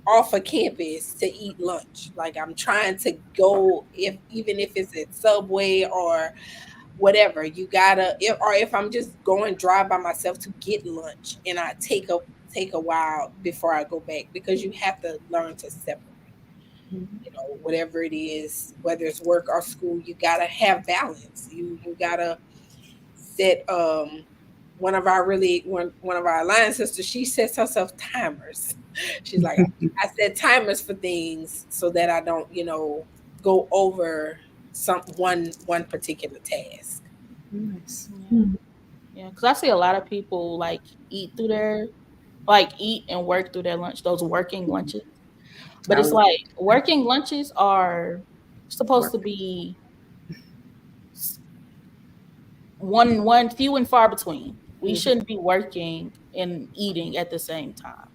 off of campus to eat lunch. Like I'm trying to go, if even if it's at Subway or whatever, you gotta or if I'm just going drive by myself to get lunch, and I take a while before I go back, because you have to learn to separate. Whatever it is, whether it's work or school, you gotta have balance. You gotta set one of our alliance sisters, she sets herself timers. She's like, I set timers for things so that I don't, go over one particular task. Nice. Yeah. Yeah, because I see a lot of people like eat and work through their lunch, those working lunches. But it's Oh, like working lunches are supposed work. to be s- one few and far between. We Mhm. shouldn't be working and eating at the same time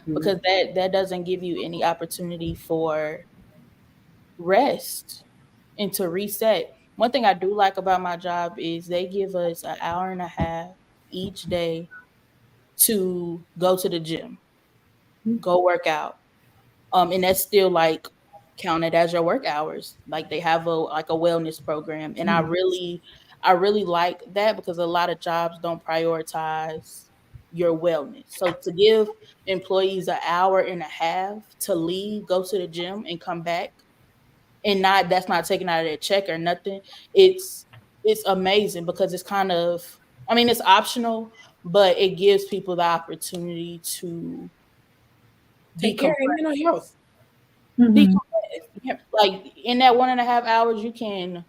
Mhm. because that doesn't give you any opportunity for rest and to reset. One thing I do like about my job is they give us an hour and a half each day to go to the gym, go work out. And that's still like counted as your work hours. Like they have a wellness program. And I really like that because a lot of jobs don't prioritize your wellness. So to give employees an hour and a half to leave, go to the gym and come back and not that's not taken out of their check or nothing. It's it's amazing because it's kind of I mean it's optional, but it gives people the opportunity to Take care of decompress. your mental health. Mm-hmm. Yep. Like in that 1.5 hours, you can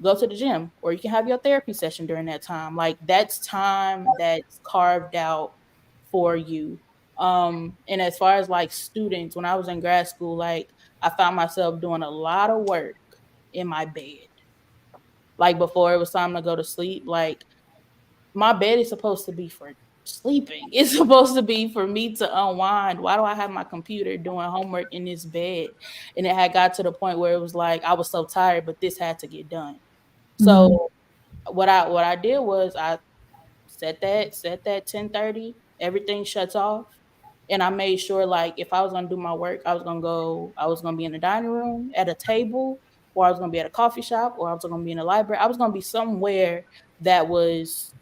go to the gym or you can have your therapy session during that time. Like that's time that's carved out for you. And as far as like students, when I was in grad school, like I found myself doing a lot of work in my bed. Like before it was time to go to sleep, like my bed is supposed to be for sleeping. It's supposed to be for me to unwind. Why do I have my computer doing homework in this bed? And it had got to the point where it was like I was so tired, but this had to get done. Mm-hmm. So what I did was I set that 10:30, everything shuts off. And I made sure like if I was gonna do my work, I was gonna be in the dining room at a table, or I was gonna be at a coffee shop, or I was gonna be in a library. I was gonna be somewhere that was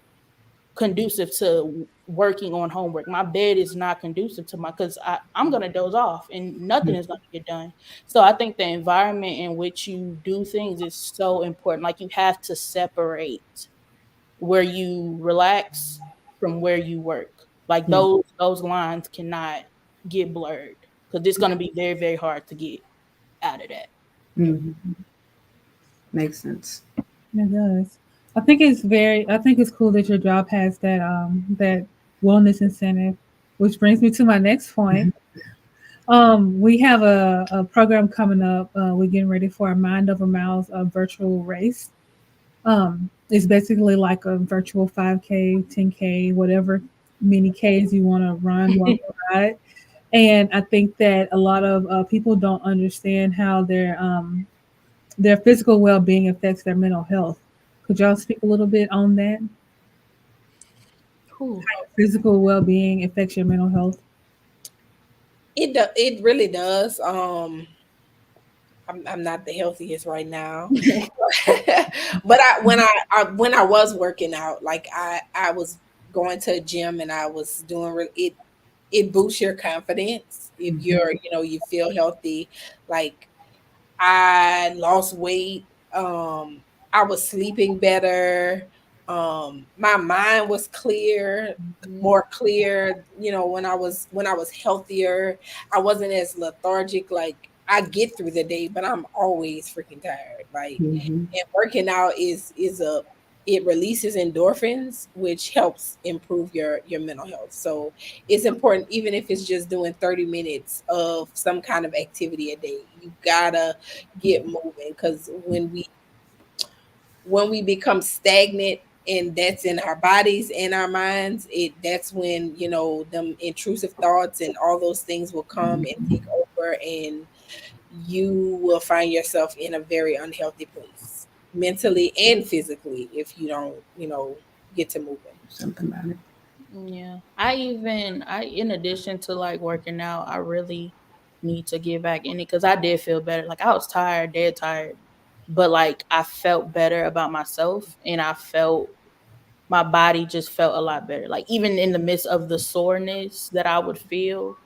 conducive to working on homework. My bed is not conducive to my because I'm gonna doze off and nothing is gonna get done. So I think the environment in which you do things is so important. Like you have to separate where you relax from where you work. Like Yeah. those lines cannot get blurred because it's gonna be very, very hard to get out of that. Mhm. Makes sense. It does. I think it's cool that your job has that wellness incentive, which brings me to my next point. We have a program coming up. We're getting ready for a Mind Over Miles virtual race. It's basically like a virtual 5K, 10K, whatever mini Ks you want to run, walk, or ride. And I think that a lot of people don't understand how their physical well being affects their mental health. Could y'all speak a little bit on that? Whew. Physical well being affects your mental health. It really does. I'm not the healthiest right now, but when I was working out, like I was going to a gym and I was doing it. It boosts your confidence if Mhm. you're you feel healthy. Like I lost weight. I was sleeping better. My mind was clear, Mhm. more clear. When I was healthier, I wasn't as lethargic. Like I get through the day, but I'm always freaking tired. Like, Mhm. and working out is a it releases endorphins, which helps improve your mental health. So it's important, even if it's just doing 30 minutes of some kind of activity a day. You gotta get moving because when we become stagnant, and that's in our bodies and our minds, that's when them intrusive thoughts and all those things will come and take over, and you will find yourself in a very unhealthy place, mentally and physically, if you don't get to moving. Something about it. Yeah. I in addition to like working out, I really need to get back in it because I did feel better. Like I was tired, dead tired, but like I felt better about myself and I felt my body just felt a lot better. Like even in the midst of the soreness that I would feel,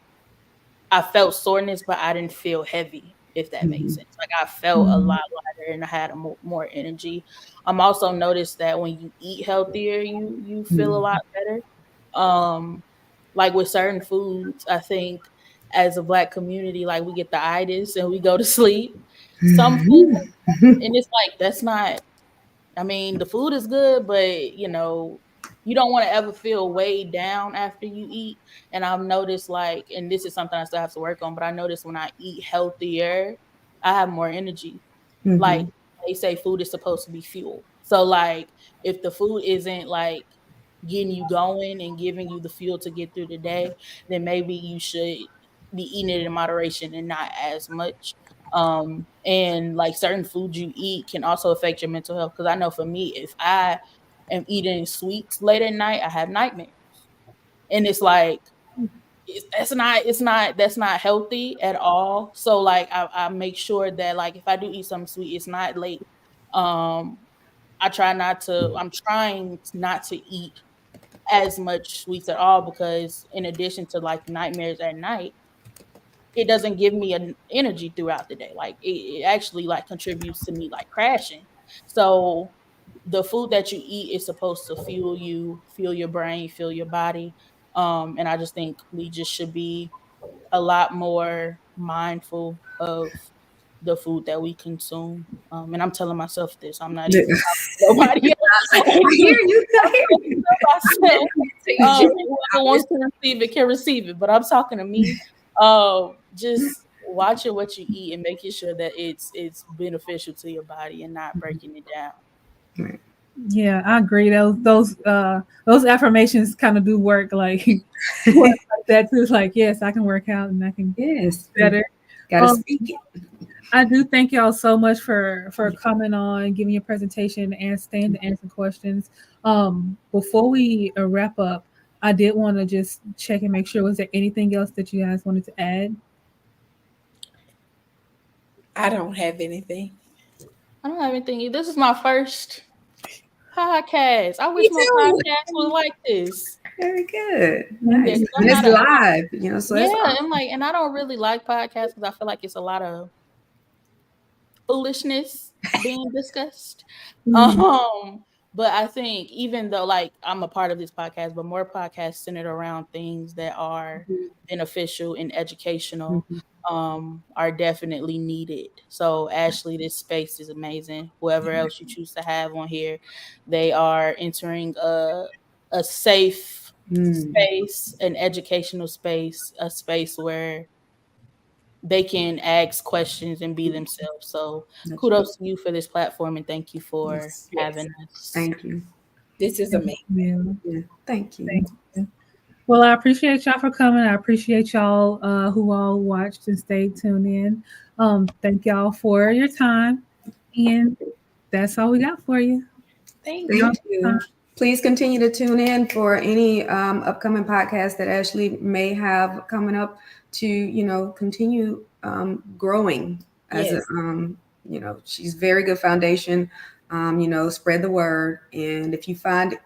I felt soreness, but I didn't feel heavy, if that makes Mhm. sense. Like I felt a Mm-hmm. lot lighter and I had more energy. Also noticed that when you eat healthier, you feel a Mhm. lot better. Um, like with certain foods, I think as a black community, like we get the itis and we go to sleep. Some food, and it's like that's not I mean, the food is good, but you don't want to ever feel weighed down after you eat. And I've noticed like, and this is something I still have to work on, but I noticed when I eat healthier, I have more energy. Like Mhm. they say food is supposed to be fuel. So like if the food isn't like getting you going and giving you the fuel to get through the day, then maybe you should be eating it in moderation and not as much. And like certain foods you eat can also affect your mental health. Because I know for me, if I am eating sweets late at night, I have nightmares, and it's like that's not healthy at all. So like I make sure that like if I do eat something sweet, it's not late. Um, I'm trying not to eat as much sweets at all, because in addition to like nightmares at night, it doesn't give me an energy throughout the day. Like it actually like contributes to me like crashing. So the food that you eat is supposed to fuel you, fuel your brain, fuel your body. And I just think we just should be a lot more mindful of the food that we consume. And I'm telling myself this. I'm not even talking to nobody else. I hear you. I hear you. Myself. Whoever wants to receive it can receive it, but I'm talking to me. Just watching what you eat and making sure that it's beneficial to your body and not breaking it down. Right. Yeah, I agree. Those affirmations kind of do work like work like that too. It's like, yes, I can work out and I can Yes. better. Gotta speak it. I do thank y'all so much for coming on, giving your presentation, and staying to answer questions. Before we wrap up, I did want to just check and make sure, was there anything else that you guys wanted to add? I don't have anything. I don't have anything. This is my first podcast. I wish Me more too. podcasts were like this. Very good. Yeah, Nice. 'cause And it's live, so yeah, that's awesome. I'm like, and I don't really like podcasts because I feel like it's a lot of foolishness being discussed. But I think even though like I'm a part of this podcast, but more podcasts centered around things that are beneficial and educational are definitely needed. So Ashley, this space is amazing. Whoever else you choose to have on here, they are entering a safe space, an educational space, a space where they can ask questions and be themselves. So That's right. kudos to you for this platform, and thank you for Yes. having us. Thank you. This is amazing. Yeah. Yeah. Thank you. Thank you. Well, I appreciate y'all for coming. I appreciate y'all who all watched and stayed tuned in. Thank y'all for your time. And that's all we got for you. Thank Thank you. you. Please continue to tune in for any upcoming podcasts that Ashley may have coming up to, continue growing as Yes. she's very good foundation. Spread the word. And if you find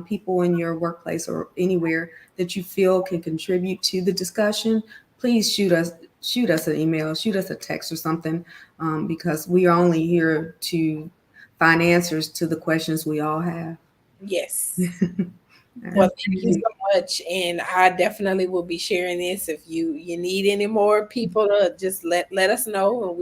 people in your workplace or anywhere that you feel can contribute to the discussion, please shoot us an email, shoot us a text or something, because we are only here to find answers to the questions we all have. Yes. Well, thank you so much, and I definitely will be sharing this. If you need any more people to just let us know, and